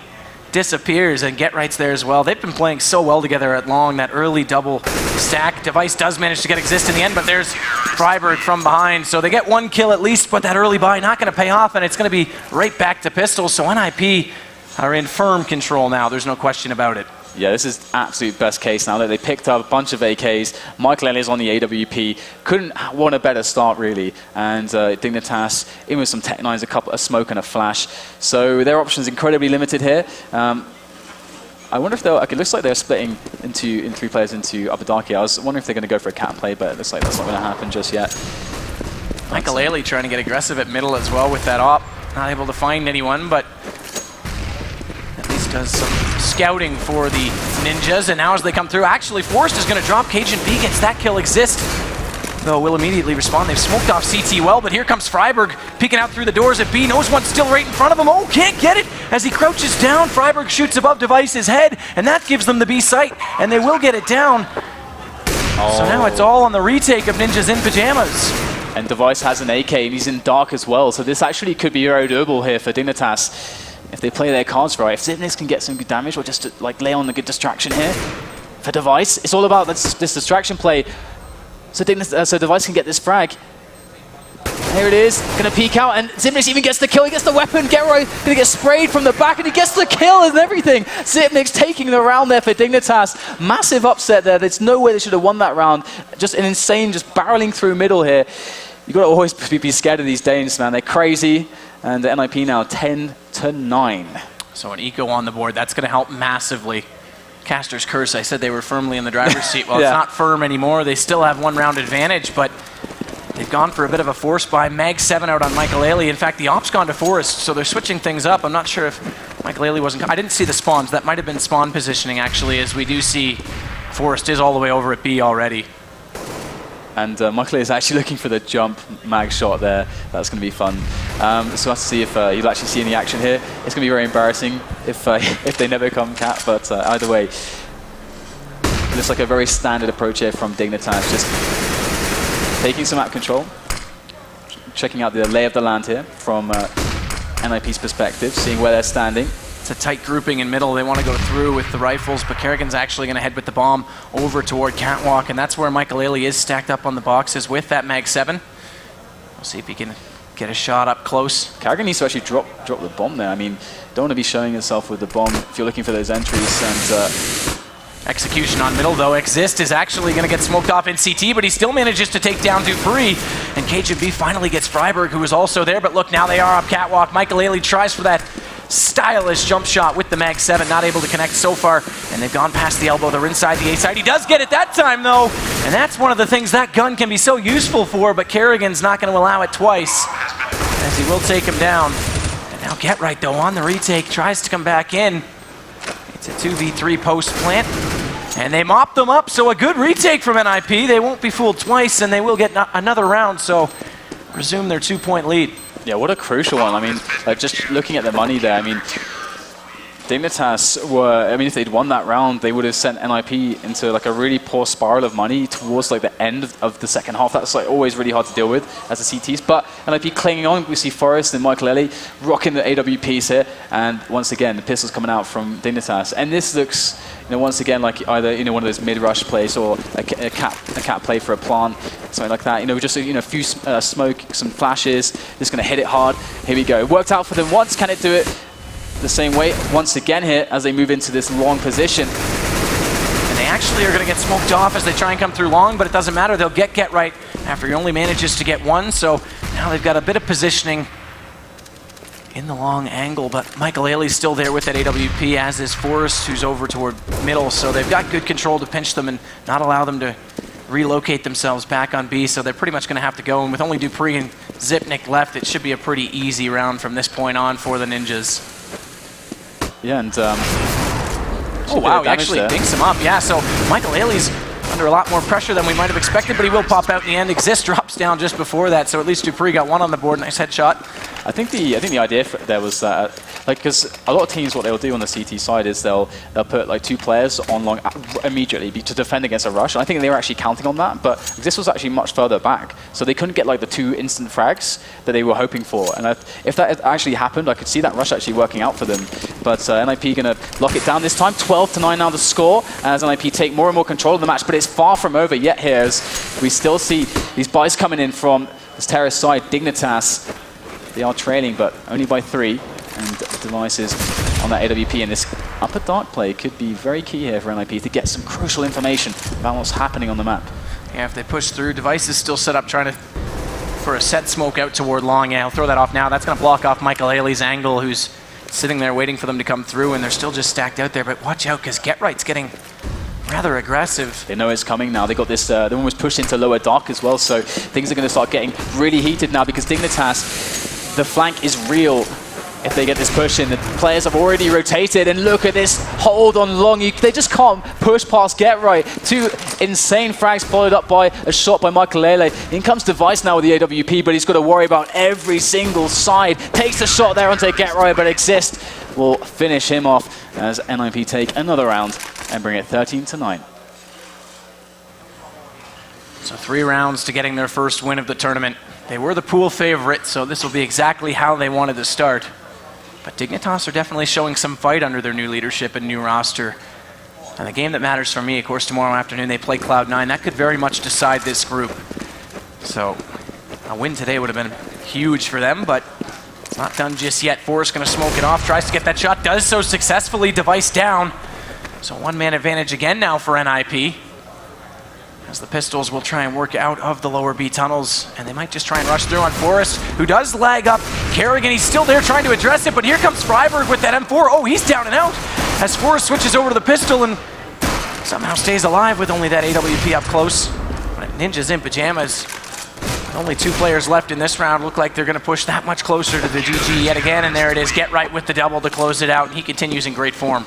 disappears, and Get Right's there as well. They've been playing so well together at long, that early double stack. Device does manage to get Exist in the end, but there's Freiberg from behind. So they get 1 kill at least, but that early buy not going to pay off, and it's going to be right back to pistols. So NiP are in firm control now. There's no question about it. Yeah, this is absolute best case now that they picked up a bunch of AKs. Michael Elliott's on the AWP. Couldn't want a better start, really. And Dignitas in with some Tech 9s, a smoke and a flash. So their options incredibly limited here. I wonder if they'll... Okay, it looks like they're splitting in 3 players into Upper Darky. I was wondering if they're going to go for a cat play, but it looks like that's not going to happen just yet. Michael Ailey trying to get aggressive at middle as well with that op. Not able to find anyone, but at least does some scouting for the Ninjas. And now as they come through, actually Forrest is going to drop. Cajun B gets that kill. Exist, though, will immediately respond. They've smoked off CT well, but here comes Freiberg peeking out through the doors at B. Knows one's still right in front of him. Oh, can't get it. As he crouches down, Freiberg shoots above Device's head, and that gives them the B site, and they will get it down. Oh. So now it's all on the retake of Ninjas in Pajamas. And Device has an AK, and he's in dark as well, so this actually could be very doable here for Dignitas if they play their cards right. If Zipnix can get some good damage, or just to, like, lay on the good distraction here for Device. It's all about this distraction play, so Device can get this frag. Here it is, gonna peek out, and Zipnix even gets the kill. He gets the weapon. Get Right gonna get sprayed from the back, and he gets the kill and everything. Zipnix taking the round there for Dignitas. Massive upset there. There's no way they should have won that round. Just an insane, just barreling through middle here. You gotta always be scared of these Danes, man. They're crazy, and the NiP now 10-9. So an eco on the board, that's gonna help massively. Caster's Curse, I said they were firmly in the driver's seat. Well, yeah. It's not firm anymore. They still have 1 round advantage, but they've gone for a bit of a force buy. Mag 7 out on Michael Ailey. In fact, the op's gone to Forrest, so they're switching things up. I'm not sure if Michael Ailey wasn't... I didn't see the spawns. That might have been spawn positioning, actually, as we do see Forrest is all the way over at B already. And Michael is actually looking for the jump mag shot there. That's going to be fun. So we'll have to see if you'll actually see any action here. It's going to be very embarrassing if they never come cat, but either way, it looks like a very standard approach here from Dignitas. Just taking some map control, checking out the lay of the land here from NiP's perspective, seeing where they're standing. It's a tight grouping in middle. They want to go through with the rifles, but Kerrigan's actually going to head with the bomb over toward Catwalk, and that's where Michael Ailey is stacked up on the boxes with that Mag 7. We'll see if he can get a shot up close. Kerrigan needs to actually drop the bomb there. I mean, don't want to be showing yourself with the bomb if you're looking for those entries. And execution on middle, though. Exist is actually going to get smoked off in CT, but he still manages to take down Dupree. And KGB finally gets Freiberg, who is also there. But look, now they are up Catwalk. Michael Ailey tries for that stylish jump shot with the Mag 7, not able to connect so far, and they've gone past the elbow. They're inside the A side. He does get it that time, though, and that's one of the things that gun can be so useful for, but Kerrigan's not going to allow it twice, as he will take him down. And now Get Right, though, on the retake, tries to come back in. It's a 2v3 post plant, and they mop them up, so a good retake from NiP. They won't be fooled twice, and they will get another round, so resume their 2-point lead. Yeah, what a crucial one. I mean, like, just looking at the money there, I mean, Dignitas were, I mean, if they'd won that round, they would have sent NiP into like a really poor spiral of money towards like the end of the second half. That's like always really hard to deal with as a CTs. But NiP clinging on. We see Forrest and Michael Ellie rocking the AWPs here. And once again, the pistols coming out from Dignitas. And this looks, once again, like either, one of those mid-rush plays or a cap play for a plant, something like that. Just a few smoke, some flashes, just going to hit it hard. Here we go. It worked out for them once. Can it do it the same way once again here as they move into this long position? And they actually are going to get smoked off as they try and come through long, but it doesn't matter. They'll get right after he only manages to get one. So now they've got a bit of positioning in the long angle, but Michael Ailey's still there with that AWP, as is Forrest, who's over toward middle. So they've got good control to pinch them and not allow them to relocate themselves back on B. So they're pretty much going to have to go. And with only Dupree and Zipnik left, it should be a pretty easy round from this point on for the Ninjas. Yeah, and oh wow, he actually dinks him up. Yeah, so Michael Ailey's under a lot more pressure than we might have expected, but he will pop out in the end. Exist drops down just before that, so at least Dupree got one on the board. Nice headshot. I think the idea there was that, because a lot of teams, what they'll do on the CT side is they'll put like 2 players on long immediately to defend against a rush. And I think they were actually counting on that, but this was actually much further back, so they couldn't get like the 2 instant frags that they were hoping for. And if that actually happened, I could see that rush actually working out for them. But NiP going to lock it down this time. 12-9 now the score as NiP take more and more control of the match, but it's far from over yet here as we still see these buys coming in from this terrace side. Dignitas, they are trailing, but only by 3. And Devices on that AWP, and this upper dark play could be very key here for NiP to get some crucial information about what's happening on the map. Yeah, if they push through, Devices still set up trying to for a set smoke out toward long. Yeah, he'll throw that off now. That's going to block off Michael Ailey's angle, who's sitting there waiting for them to come through, and they're still just stacked out there. But watch out, because Get Right's getting rather aggressive. They know it's coming now. They got this, the one was pushed into lower dark as well, so things are going to start getting really heated now because Dignitas, the flank is real. If they get this push in, the players have already rotated, and look at this hold on long. They just can't push past Get Right. 2 insane frags followed up by a shot by Michael Ailey. In comes Device now with the AWP, but he's got to worry about every single side. Takes a shot there onto Get Right, but Exist will finish him off as NiP take another round and bring it 13-9. So 3 rounds to getting their first win of the tournament. They were the pool favorite, so this will be exactly how they wanted to start. But Dignitas are definitely showing some fight under their new leadership and new roster. And the game that matters for me, of course, tomorrow afternoon they play Cloud9. That could very much decide this group. So a win today would have been huge for them, but it's not done just yet. Forrest going to smoke it off, tries to get that shot, does so successfully. Device down. So 1-man advantage again now for NiP, as the Pistols will try and work out of the lower B tunnels, and they might just try and rush through on Forrest, who does lag up Kerrigan. He's still there trying to address it, but here comes Freiberg with that M4. Oh, he's down and out as Forrest switches over to the pistol and somehow stays alive with only that AWP up close. But Ninjas in pajamas. Only 2 players left in this round. Look like they're going to push that much closer to the GG yet again, and there it is. Get Right with the double to close it out, and he continues in great form.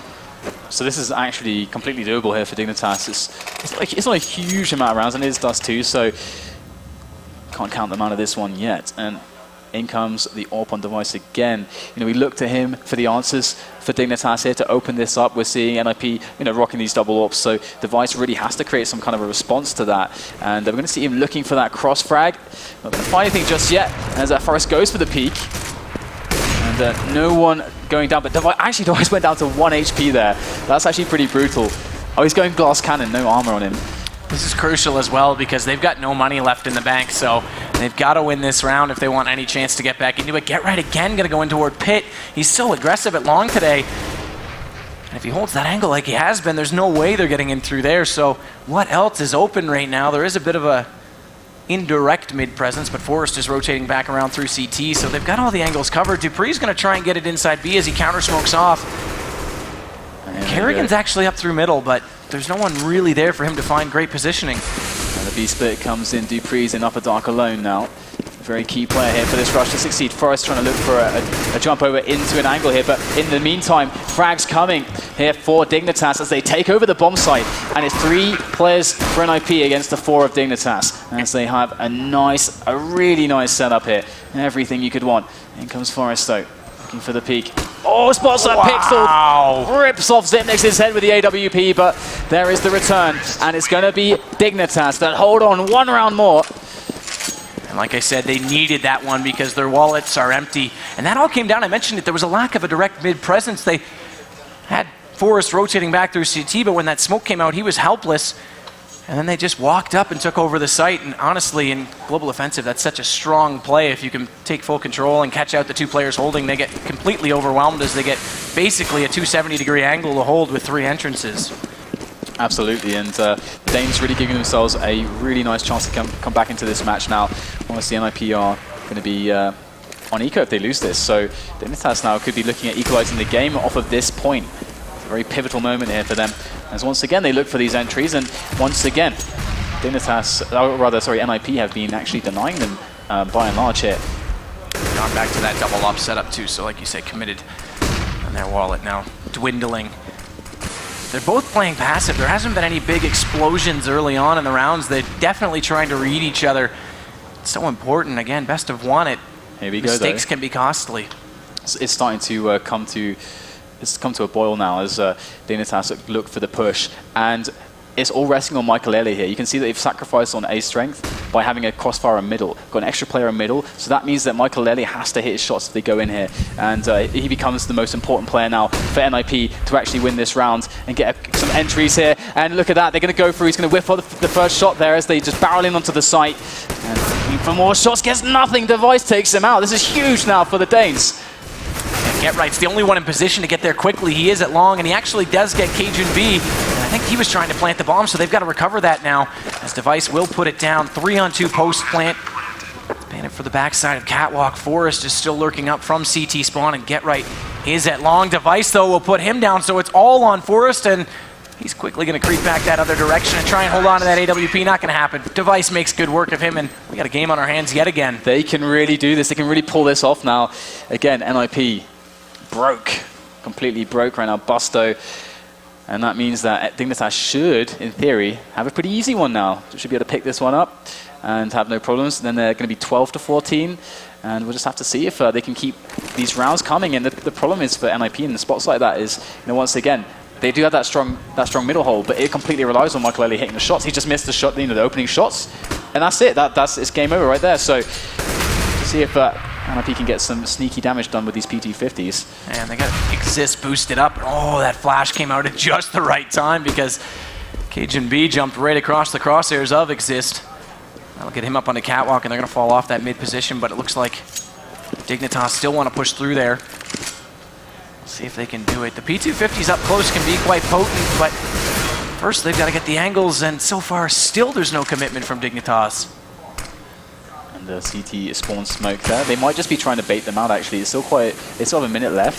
So this is actually completely doable here for Dignitas. It's not a huge amount of rounds, and it is Dust 2, so can't count them out of this one yet. And in comes the AWP on Device again. We look to him for the answers for Dignitas here to open this up. We're seeing NiP, rocking these double AWPs, so Device really has to create some kind of a response to that. And we're going to see him looking for that cross frag. Not going to find anything just yet, as Forrest goes for the peak. And no one going down, but Device went down to 1 HP there. That's actually pretty brutal. Oh, he's going glass cannon, no armor on him. This is crucial as well because they've got no money left in the bank, so they've got to win this round if they want any chance to get back into it. Get Right again, going to go in toward Pit. He's so aggressive at long today. And if he holds that angle like he has been, there's no way they're getting in through there. So what else is open right now? There is a bit of a indirect mid presence, but Forrest is rotating back around through CT, so they've got all the angles covered. Dupree's going to try and get it inside B as he counter smokes off. Kerrigan's actually up through middle, but there's no one really there for him to find great positioning. And the B split comes in. Dupree's in upper dark alone now. Very key player here for this rush to succeed. Forrest trying to look for a jump over into an angle here, but in the meantime, frags coming here for Dignitas as they take over the bomb site, and it's 3 players for NiP against the 4 of Dignitas, as they have a really nice setup here. Everything you could want. In comes Forrest though, looking for the peak. Oh, spots that pixel. Rips off Zipnix's head with the AWP, but there is the return. And it's going to be Dignitas that hold on one round more. And like I said, they needed that one because their wallets are empty. And that all came down, I mentioned it, there was a lack of a direct mid presence. They had Forrest rotating back through CT, but when that smoke came out, he was helpless. And then they just walked up and took over the site. And honestly, in Global Offensive, that's such a strong play. If you can take full control and catch out the two players holding, they get completely overwhelmed as they get basically a 270-degree angle to hold with 3 entrances. Absolutely, and the Danes really giving themselves a really nice chance to come back into this match now. Honestly, NiP are going to be on eco if they lose this. So Dignitas now could be looking at equalizing the game off of this point. It's a very pivotal moment here for them. As once again, they look for these entries, and once again, Dignitas, or rather, sorry, NiP have been actually denying them by and large here. Gone back to that double up setup too, so like you said, committed on their wallet now, dwindling. They're both playing passive. There hasn't been any big explosions early on in the rounds. They're definitely trying to read each other. It's so important. Again, best of one. Here we go, mistakes can be costly. It's starting to come to a boil now as Dignitas look for the push, and it's all resting on Michael here. You can see that they've sacrificed on A strength by having a crossfire in middle. Got an extra player in middle, so that means that Michael has to hit his shots if they go in here, and he becomes the most important player now for NiP to actually win this round and get some entries here. And look at that, they're going to go through. He's going to whiff the first shot there as they just barrel in onto the site. And looking for more shots, gets nothing. Device takes him out. This is huge now for the Danes. Get-Right's the only one in position to get there quickly. He is at long, and he actually does get Cajun B. And I think he was trying to plant the bomb, so they've got to recover that now, as Device will put it down. 3-on-2 post plant. Plant it for the backside of Catwalk. Forrest is still lurking up from CT spawn, and Get-Right is at long. Device, though, will put him down, so it's all on Forrest, and he's quickly going to creep back that other direction and try and hold on to that AWP. Not going to happen. Device makes good work of him, and we got a game on our hands yet again. They can really do this. They can really pull this off now. Again, NiP completely broke right now, Busto. And that means that Dignitas should, in theory, have a pretty easy one now. Should be able to pick this one up and have no problems. Then they're going to be 12-14, and we'll just have to see if they can keep these rounds coming. And the problem is for NiP in the spots like that is, once again, they do have that strong middle hold, but it completely relies on Michael hitting the shots. He just missed the shot, the opening shots, and that's it. It's game over right there. So see if NiP can get some sneaky damage done with these PT50s. And they got Exist boosted up. Oh, that flash came out at just the right time because Cajun B jumped right across the crosshairs of Exist. That'll get him up on the catwalk, and they're going to fall off that mid position, but it looks like Dignitas still want to push through there. Let's see if they can do it. The P250s up close can be quite potent, but first they've got to get the angles, and so far still there's no commitment from Dignitas. The CT spawn smoke there. They might just be trying to bait them out, actually. They still have a minute left.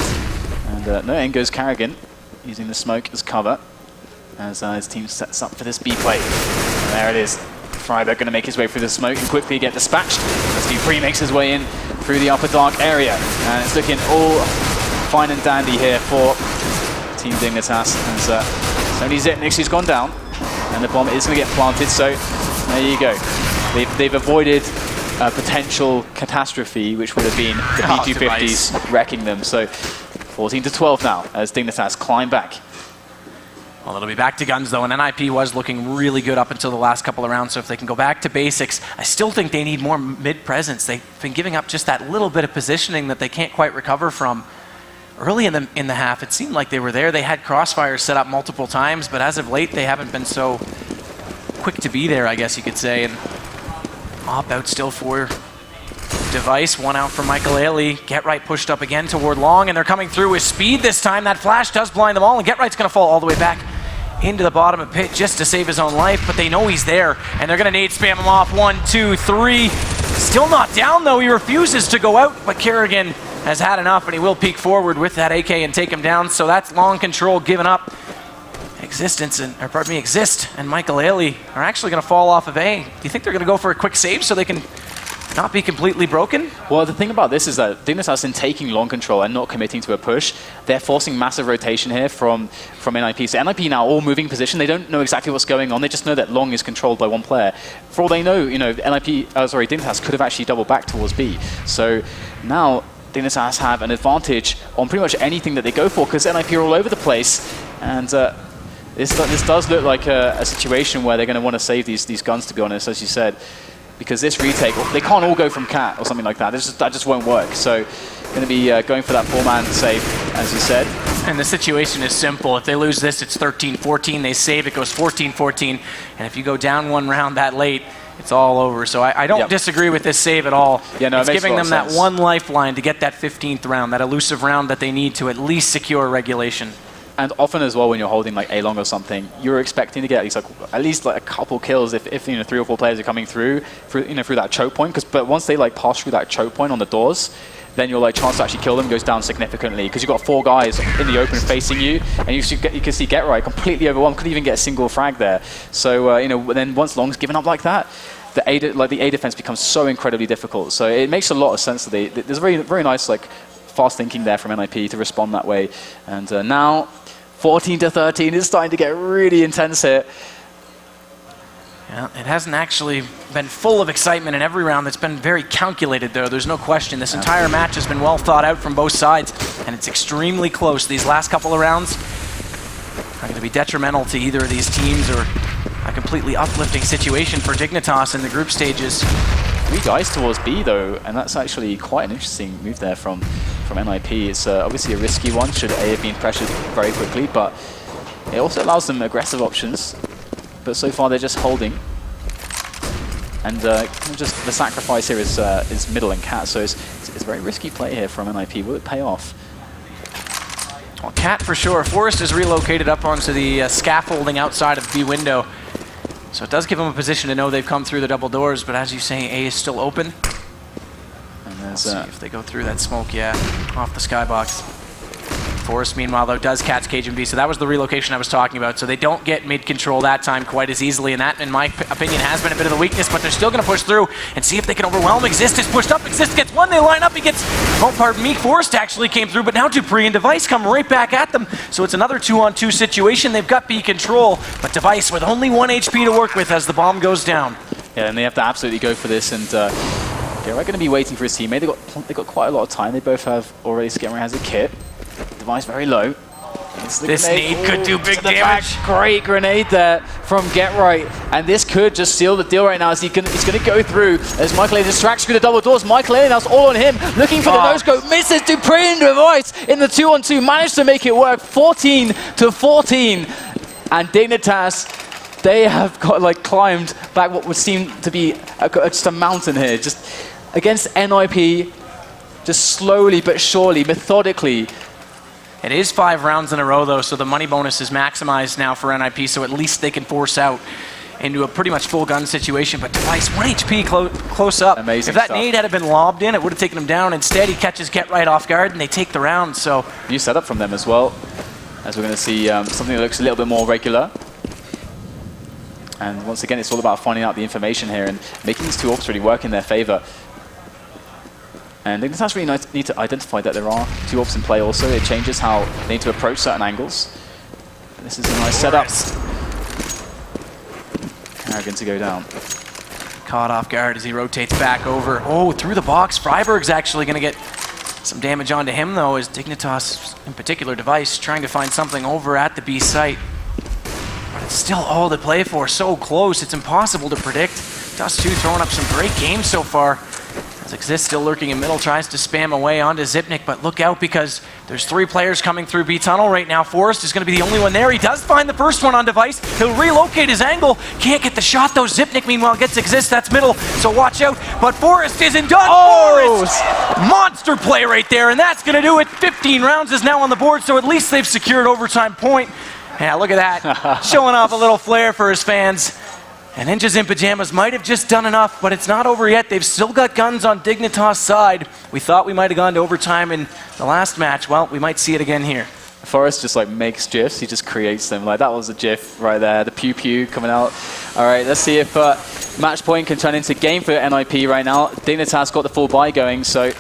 And no, in goes Carrigan, using the smoke as cover as his team sets up for this B play. And there it is. Freiberg going to make his way through the smoke and quickly get dispatched as Dupree makes his way in through the upper dark area. And it's looking all fine and dandy here for Team Dignitas. And it's only Zipnix who's gone down. And the bomb is going to get planted, so there you go. They've avoided a potential catastrophe, which would have been the P250s wrecking them. So 14-12 now as Dignitas climb back. Well, it'll be back to guns, though, and NiP was looking really good up until the last couple of rounds, so if they can go back to basics, I still think they need more mid-presence. They've been giving up just that little bit of positioning that they can't quite recover from. Early in the half, it seemed like they were there. They had crossfires set up multiple times, but as of late, they haven't been so quick to be there, I guess you could say. And Op out still for Device, one out for Michael Ailey. Get-Right pushed up again toward long, and they're coming through with speed this time. That flash does blind them all, and Get-Right's going to fall all the way back into the bottom of pit just to save his own life, but they know he's there, and they're going to nade spam him off. 1, 2, 3. Still not down, though. He refuses to go out, but Kerrigan has had enough, and he will peek forward with that AK and take him down, so that's long control given up. Exist and Michael Ailey are actually going to fall off of A. Do you think they're going to go for a quick save so they can not be completely broken? Well, the thing about this is that Dignitas, in taking long control and not committing to a push, they're forcing massive rotation here from NiP. So NiP now all moving position. They don't know exactly what's going on. They just know that long is controlled by one player. For all they know, Dignitas could have actually doubled back towards B. So now Dignitas have an advantage on pretty much anything that they go for because NiP are all over the place. And this does look like a situation where they're going to want to save these guns, to be honest, as you said. Because this retake, they can't all go from cat or something like that. That just won't work. So going to be going for that 4-man save, as you said. And the situation is simple. If they lose this, it's 13-14. They save, it goes 14-14. And if you go down one round that late, it's all over. So I don't disagree with this save at all. Yeah, no, it's giving them that one lifeline to get that 15th round, that elusive round that they need to at least secure regulation. And often as well, when you're holding like A-long or something, you're expecting to get at least a couple kills if 3 or 4 players are coming through that choke point. But once they pass through that choke point on the doors, then your chance to actually kill them goes down significantly because you've got 4 guys in the open facing you, and you can see GetRight completely overwhelmed, couldn't even get a single frag there. So then once Long's given up like that, the A defense becomes so incredibly difficult. So it makes a lot of sense that there's very very nice fast thinking there from NiP to respond that way. And now 14-13 is starting to get really intense here. Yeah, it hasn't actually been full of excitement in every round. It's been very calculated, though. There's no question. This entire match has been well thought out from both sides, and it's extremely close. These last couple of rounds are going to be detrimental to either of these teams, or a completely uplifting situation for Dignitas in the group stages. 3 guys towards B, though, and that's actually quite an interesting move there from NiP. It's obviously a risky one, should A have been pressured very quickly, but it also allows them aggressive options. But so far they're just holding. And just the sacrifice here is middle and cat, so it's a very risky play here from NiP. Will it pay off? Well, cat for sure. Forrest is relocated up onto the scaffolding outside of B window. So it does give them a position to know they've come through the double doors, but as you say, A is still open. And there's, see if they go through that smoke, off the skybox. Forrest, meanwhile, though, does catch Cajun B, so that was the relocation I was talking about. So they don't get mid-control that time quite as easily, and that, in my opinion, has been a bit of a weakness, but they're still going to push through and see if they can overwhelm Exist. Is pushed up, Exist gets one, they line up, he gets, oh, pardon me, Forrest actually came through, but now Dupree and Device come right back at them. So it's another 2-on-2 situation. They've got B control, but Device with only 1 HP to work with as the bomb goes down. Yeah, and they have to absolutely go for this, and they're going to be waiting for his teammate. They got quite a lot of time. They both have already. Skimmer has a kit. Device very low. This nade could do big damage. Great grenade there from GetRight, and this could just seal the deal right now as he's going to go through as Michael A distracts through the double doors. Michael A, that's all on him, looking for the no-scope, misses Dupree and Device in the 2-on-2, managed to make it work, 14-14, and Dignitas, they have got climbed back what would seem to be just a mountain here, just against NiP, just slowly but surely, methodically. It is 5 rounds in a row, though, so the money bonus is maximized now for NiP, so at least they can force out into a pretty much full gun situation. But Device, 1 HP close up. Amazing if that stuff. nade had been lobbed in, it would have taken him down. Instead, he catches GetRight off guard, and they take the round. So new setup from them as well, as we're going to see something that looks a little bit more regular. And once again, it's all about finding out the information here and making these 2 ops really work in their favor. And Dignitas really need to identify that there are 2 ops in play also. It changes how they need to approach certain angles. This is a nice setup. Carrigan to go down. Caught off guard as he rotates back over. Oh, through the box. Freiberg's actually going to get some damage onto him, though, as Dignitas, in particular Device, trying to find something over at the B site. But it's still all to play for. So close, it's impossible to predict. Dust 2 throwing up some great games so far. As Exist still lurking in middle, tries to spam away onto Zipnik, but look out because there's 3 players coming through B tunnel right now. Forrest is going to be the only one there. He does find the first one on Device. He'll relocate his angle. Can't get the shot though. Zipnik meanwhile gets Exist. That's middle, so watch out. But Forrest isn't done. Oh! Forrest! Monster play right there, and that's going to do it. 15 rounds is now on the board, so at least they've secured overtime point. Yeah, look at that. Showing off a little flair for his fans. And Ninjas in Pajamas might have just done enough, but it's not over yet. They've still got guns on Dignitas' side. We thought we might have gone to overtime in the last match. Well, we might see it again here. Forrest just makes GIFs. He just creates them. That was a GIF right there. The pew pew coming out. All right, let's see if match point can turn into game for NiP right now. Dignitas got the full buy going, so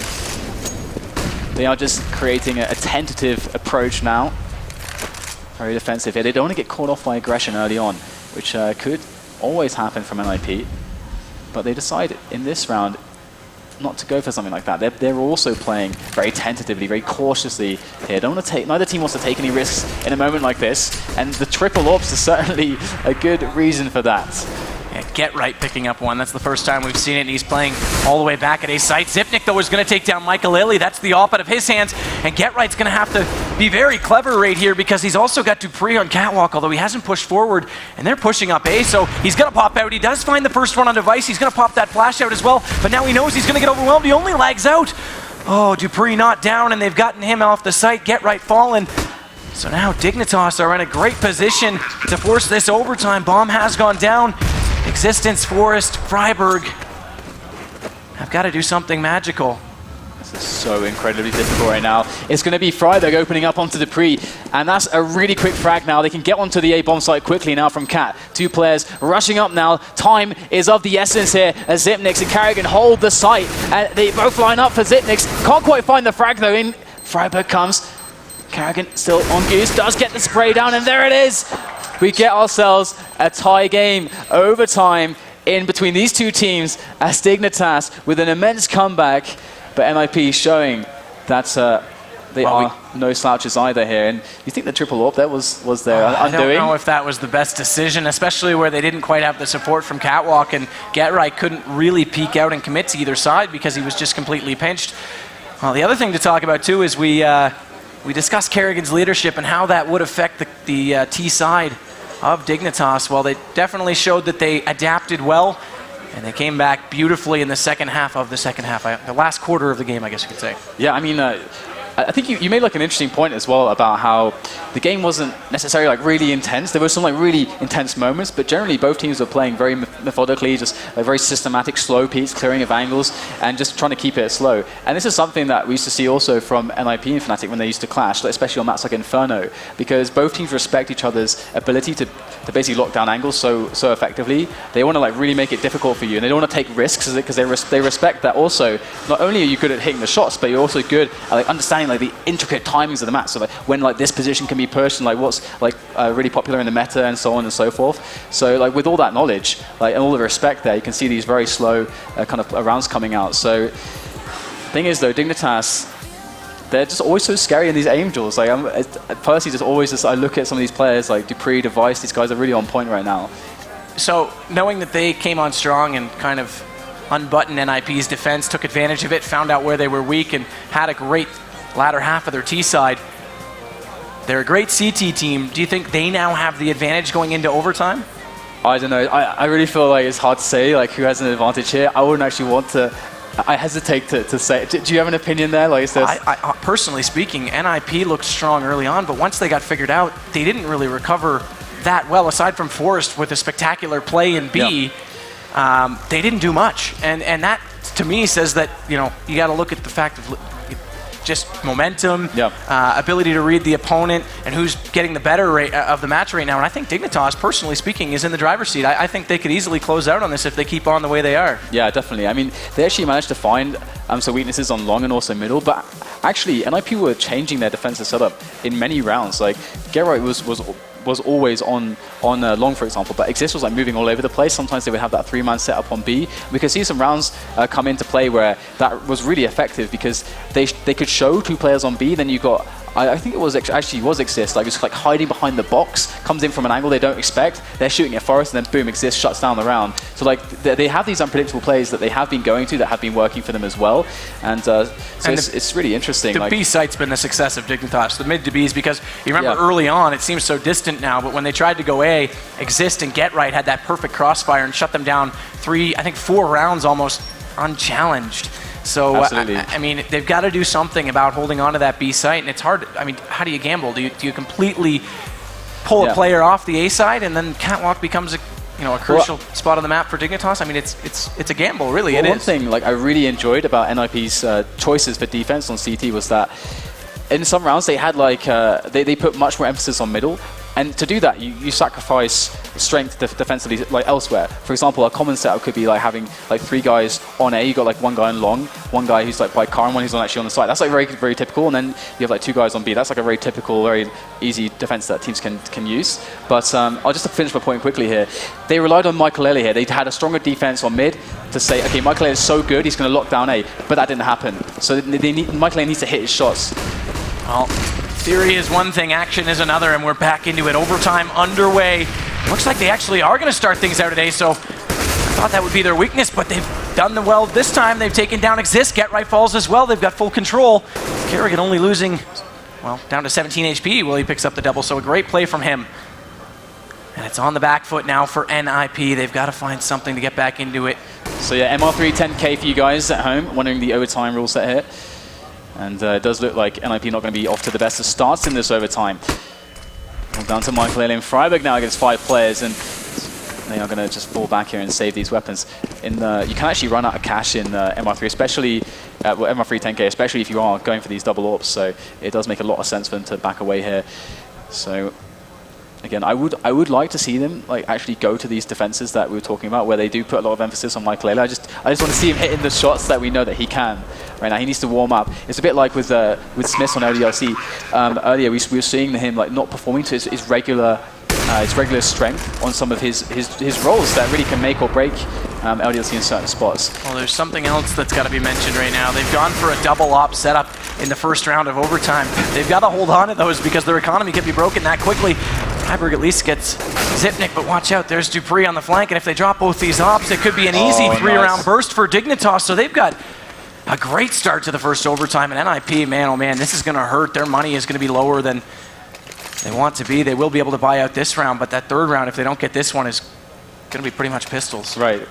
they are just creating a tentative approach now. Very defensive here. They don't want to get caught off by aggression early on, which could always happen from NiP, but they decide in this round not to go for something like that. They're also playing very tentatively, very cautiously here. Neither team wants to take any risks in a moment like this, and the triple AWPs is certainly a good reason for that. Yeah, Get Right picking up one. That's the first time we've seen it, and he's playing all the way back at A site. Zipnik, though, is going to take down Michael Lilly. That's the AWP out of his hands, and Get Right's going to have to be very clever right here because he's also got Dupree on catwalk, although he hasn't pushed forward, and they're pushing up A, so he's going to pop out. He does find the first one on device. He's going to pop that flash out as well, but now he knows he's going to get overwhelmed. He only lags out. Oh, Dupree not down, and they've gotten him off the site. Get Right fallen. So now Dignitas are in a great position to force this overtime. Bomb has gone down. Existence, Forest, Freiburg have got to do something magical. This is so incredibly difficult right now. It's going to be Freiburg opening up onto Dupree, and that's a really quick frag now. They can get onto the A bomb site quickly now from Cat. Two players rushing up now. Time is of the essence here as Zipnix and Carrigan hold the site. And they both line up for Zipnix. Can't quite find the frag though. In Freiburg comes. Carrigan still on Goose, does get the spray down, and there it is. We get ourselves a tie game, overtime in between these two teams as Dignitas with an immense comeback, but NiP showing that they are no slouches either here. And you think the triple AWP there was their undoing? I don't know if that was the best decision, especially where they didn't quite have the support from Catwalk, and Get Right couldn't really peek out and commit to either side because he was just completely pinched. Well, the other thing to talk about too is we discussed Kerrigan's leadership and how that would affect the T side of Dignitas. Well, they definitely showed that they adapted well, and they came back beautifully in the second half of the second half, the last quarter of the game, I guess you could say. Yeah, I mean, I think you made like an interesting point as well about how the game wasn't necessarily like really intense. There were some like really intense moments, but generally both teams were playing very methodically, just like very systematic, slow peaks, clearing of angles, and just trying to keep it slow. And this is something that we used to see also from NiP and Fnatic when they used to clash, like especially on maps like Inferno, because both teams respect each other's ability to basically lock down angles so effectively. They want to like really make it difficult for you, and they don't want to take risks because they respect that also. Not only are you good at hitting the shots, but you're also good at like understanding like the intricate timings of the map. So like when like this position can be pushed and like what's like really popular in the meta and so on and so forth. So like with all that knowledge, like and all the respect there, you can see these very slow kind of rounds coming out. So thing is though, Dignitas, they're just always so scary in these aim duels. Like personally, just always I look at some of these players like Dupree, Device. These guys are really on point right now. So knowing that they came on strong and kind of unbuttoned NiP's defense, took advantage of it, found out where they were weak, and had a great latter half of their T side. They're a great CT team. Do you think they now have the advantage going into overtime? I don't know. I really feel like it's hard to say like who has an advantage here. I wouldn't actually want to. I hesitate to say it. Do you have an opinion there? Like, I personally speaking, NiP looked strong early on, but once they got figured out, they didn't really recover that well. Aside from Forrest with a spectacular play in B, they didn't do much, and that to me says that you got to look at the fact of just momentum, ability to read the opponent, and who's getting the better of the match right now. And I think Dignitas, personally speaking, is in the driver's seat. I think they could easily close out on this if they keep on the way they are. Yeah, definitely. I mean, they actually managed to find some weaknesses on long and also middle, but actually, NiP were changing their defensive setup in many rounds. Like, Geralt was always on long, for example, but Exist was like moving all over the place. Sometimes they would have that 3-man setup on B. We could see some rounds come into play where that was really effective because they could show 2 players on B, then you got, I think it was actually Exist, like just like hiding behind the box, comes in from an angle they don't expect, they're shooting at Forest, and then boom, Exist shuts down the round. So like they have these unpredictable plays that they have been going to that have been working for them as well, and it's really interesting. The B site's been the success of Dignitas, the mid to Bs, because you remember early on, it seems so distant now, but when they tried to go A, Exist and Get Right had that perfect crossfire and shut them down 4 rounds almost unchallenged. So, I mean, they've got to do something about holding on to that B site, and it's hard. I mean, how do you gamble? Do you completely pull a player off the A side, and then Catwalk becomes a crucial spot on the map for Dignitas? I mean, it's a gamble, really. One thing like I really enjoyed about NiP's choices for defense on CT was that in some rounds they had like they put much more emphasis on middle. And to do that, you sacrifice strength defensively like elsewhere. For example, a common setup could be like having like 3 guys on A. You got like 1 guy on long, 1 guy who's like by car, and 1 who's actually on the side. That's like very typical. And then you have like 2 guys on B. That's like a very typical, very easy defense that teams can use. But I'll just finish my point quickly here. They relied on Michael here. They had a stronger defense on mid to say, okay, Michael is so good, he's going to lock down A. But that didn't happen. So Michael needs to hit his shots. Well, theory is one thing, action is another, and we're back into it. Overtime underway. Looks like they actually are going to start things out today, so I thought that would be their weakness, but they've done well this time. They've taken down Exist. Get Right falls as well. They've got full control. Kerrigan only losing, well, down to 17 HP while he picks up the double, so a great play from him. And it's on the back foot now for NiP. They've got to find something to get back into it. So yeah, MR3 10K for you guys at home, wondering the overtime rule set here. And it does look like NiP not going to be off to the best of starts in this overtime. Well, down to Michael in Freiburg now against 5 players, and they are going to just fall back here and save these weapons. You can actually run out of cash in MR3, especially MR3 10K, especially if you are going for these double AWPs. So it does make a lot of sense for them to back away here. So again, I would like to see them like actually go to these defenses that we were talking about, where they do put a lot of emphasis on Michael. I just want to see him hitting the shots that we know that he can. Right now, he needs to warm up. It's a bit like with Smith on LDLC. Earlier, we were seeing him like not performing to his regular strength on some of his roles that really can make or break LDLC in certain spots. Well, there's something else that's got to be mentioned right now. They've gone for a double op setup in the first round of overtime. They've got to hold on to those because their economy can be broken that quickly. Freiburg at least gets Zipnik, but watch out, there's Dupree on the flank, and if they drop both these ops, it could be an easy 3-round burst for Dignitas. So they've got a great start to the first overtime, and NiP, man, oh man, this is going to hurt. Their money is going to be lower than they want to be. They will be able to buy out this round, but that third round, if they don't get this one, is going to be pretty much pistols. Right.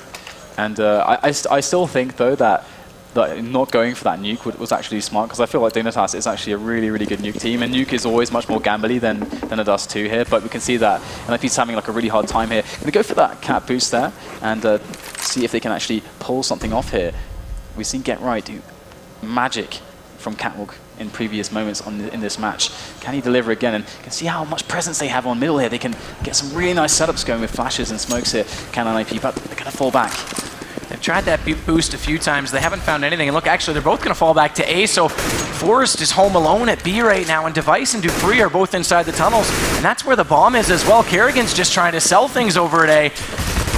And I still think, though, that not going for that nuke was actually smart, because I feel like Dignitas is actually a really good nuke team, and nuke is always much more gambly than a Dust 2 here, but we can see that NiP's having like a really hard time here. Gonna go for that cat boost there and see if they can actually pull something off here. We've seen Get Right do magic from Catwalk in previous moments in this match. Can he deliver again? And you can see how much presence they have on middle here. They can get some really nice setups going with flashes and smokes here. Can NiP, but they're going to fall back. They've tried that boost a few times. They haven't found anything. And look, actually, they're both going to fall back to A. So Forrest is home alone at B right now, and Device and Dupree are both inside the tunnels. And that's where the bomb is as well. Kerrigan's just trying to sell things over at A.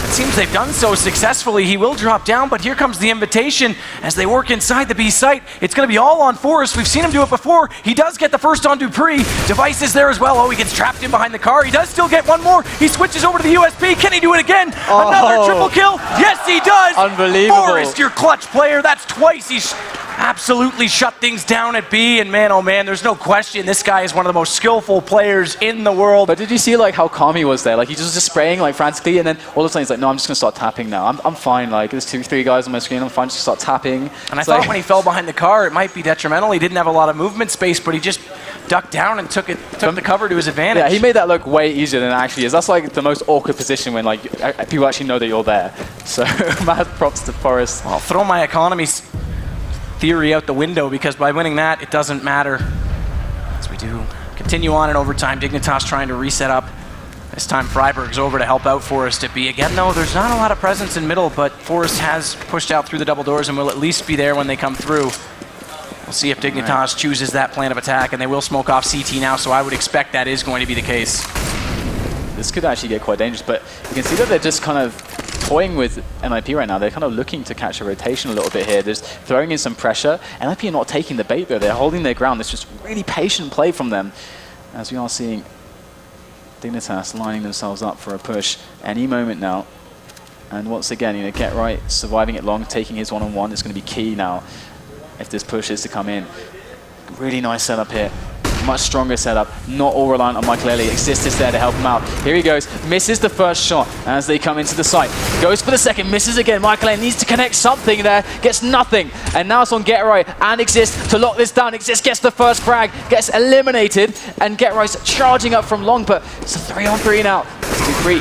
It seems they've done so successfully. He will drop down, but here comes the invitation as they work inside the B site. It's going to be all on Forrest. We've seen him do it before. He does get the first on Dupree. Device is there as well. Oh, he gets trapped in behind the car. He does still get one more. He switches over to the USP. Can he do it again? Oh. Another triple kill. Yes, he does. Unbelievable. Forrest, your clutch player. That's twice. He's absolutely shut things down at B, and man, oh man, there's no question this guy is one of the most skillful players in the world. But did you see like how calm he was there? Like he was just spraying like frantically, and then all of a sudden he's like, no, I'm just gonna start tapping now. I'm fine. Like there's 2-3 guys on my screen. I'm fine. Just start tapping. And I thought when he fell behind the car, it might be detrimental. He didn't have a lot of movement space, but he just ducked down and took the cover to his advantage. Yeah, he made that look way easier than it actually is. That's like the most awkward position when like people actually know that you're there. So mad props to Forrest. I'll throw my economy theory out the window, because by winning that, it doesn't matter. As we do continue on in overtime, Dignitas trying to reset up. This time Freiburg's over to help out Forrest at B. Again, though, there's not a lot of presence in middle, but Forrest has pushed out through the double doors and will at least be there when they come through. We'll see if Dignitas chooses that plan of attack, and they will smoke off CT now, so I would expect that is going to be the case. This could actually get quite dangerous, but you can see that they're just kind of toying with NiP right now. They're kind of looking to catch a rotation a little bit here. They're just throwing in some pressure. NiP are not taking the bait though. They're holding their ground. It's just really patient play from them. As we are seeing Dignitas lining themselves up for a push any moment now. And once again, you know, Get Right, surviving it long, taking his one-on-one is going to be key now if this push is to come in. Really nice setup here. Much stronger setup, not all reliant on Michael Elliott. Exist is there to help him out. Here he goes, misses the first shot as they come into the site. Goes for the second, misses again. Michael Elliott needs to connect something there, gets nothing. And now it's on Get Right and Exist to lock this down. Exist gets the first frag, gets eliminated, and Get Right's charging up from long, but it's a 3-on-3 now. Dupree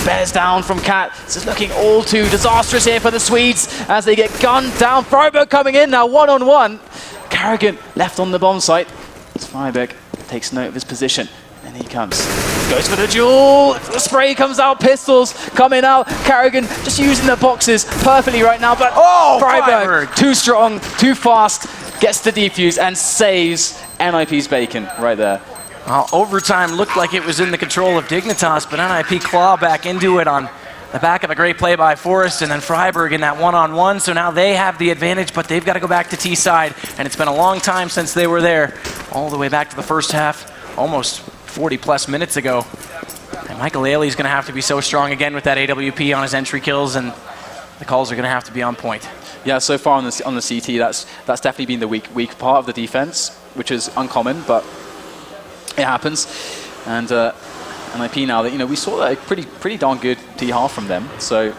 bears down from Cat. This is looking all too disastrous here for the Swedes as they get gunned down. Freiburg coming in now, one-on-one. Kerrigan left on the bomb site. Freiburg takes note of his position and And he comes. Goes for the duel. The spray comes out. Pistols coming out. Carrigan just using the boxes perfectly right now. But Freiburg, too strong, too fast. Gets the defuse and saves NiP's bacon right there. Well, overtime looked like it was in the control of Dignitas, but NiP claw back into it on the back of a great play by Forrest, and then Freiburg in that one-on-one. So now they have the advantage, but they've got to go back to T side, and it's been a long time since they were there, all the way back to the first half, almost 40-plus minutes ago. And Michael Ailey is going to have to be so strong again with that AWP on his entry kills, and the calls are going to have to be on point. Yeah, so far on the CT, that's definitely been the weak part of the defense, which is uncommon, but it happens. And NiP now that we saw a pretty darn good T half from them, so we'll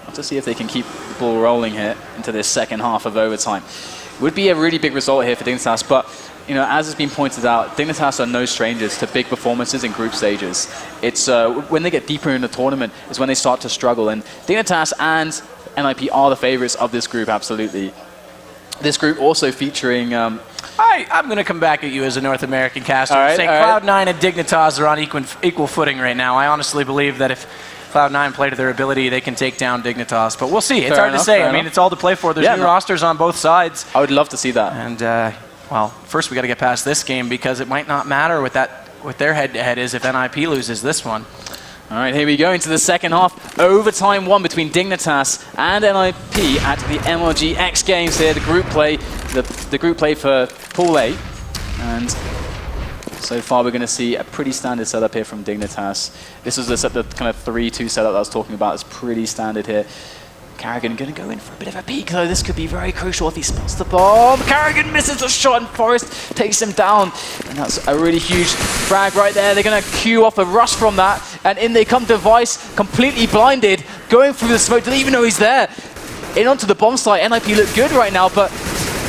have to see if they can keep the ball rolling here into this second half of overtime. Would be a really big result here for Dignitas, but as has been pointed out, Dignitas are no strangers to big performances in group stages. It's when they get deeper in the tournament is when they start to struggle, and Dignitas and NiP are the favorites of this group, absolutely. This group also featuring... I'm going to come back at you as a North American caster, saying Cloud9 and Dignitas are on equal footing right now. I honestly believe that if Cloud9 play to their ability, they can take down Dignitas. But we'll see. It's hard to say. I mean, it's all to play for. There's new rosters on both sides. I would love to see that. And, well, first we got to get past this game because it might not matter what their head-to-head is if NiP loses this one. All right, here we go into the second half. Overtime one between Dignitas and NiP at the MLG X Games here. The group play, the group play for Pool A. And so far we're going to see a pretty standard setup here from Dignitas. This is the kind of 3-2 setup that I was talking about. It's pretty standard here. Carrigan going to go in for a bit of a peek, though. This could be very crucial if he spots the bomb. Carrigan misses the shot, and Forrest takes him down. And that's a really huge frag right there. They're going to queue off a rush from that. And in they come Device, completely blinded, going through the smoke, doesn't even know he's there. In onto the bomb site. NiP look good right now, but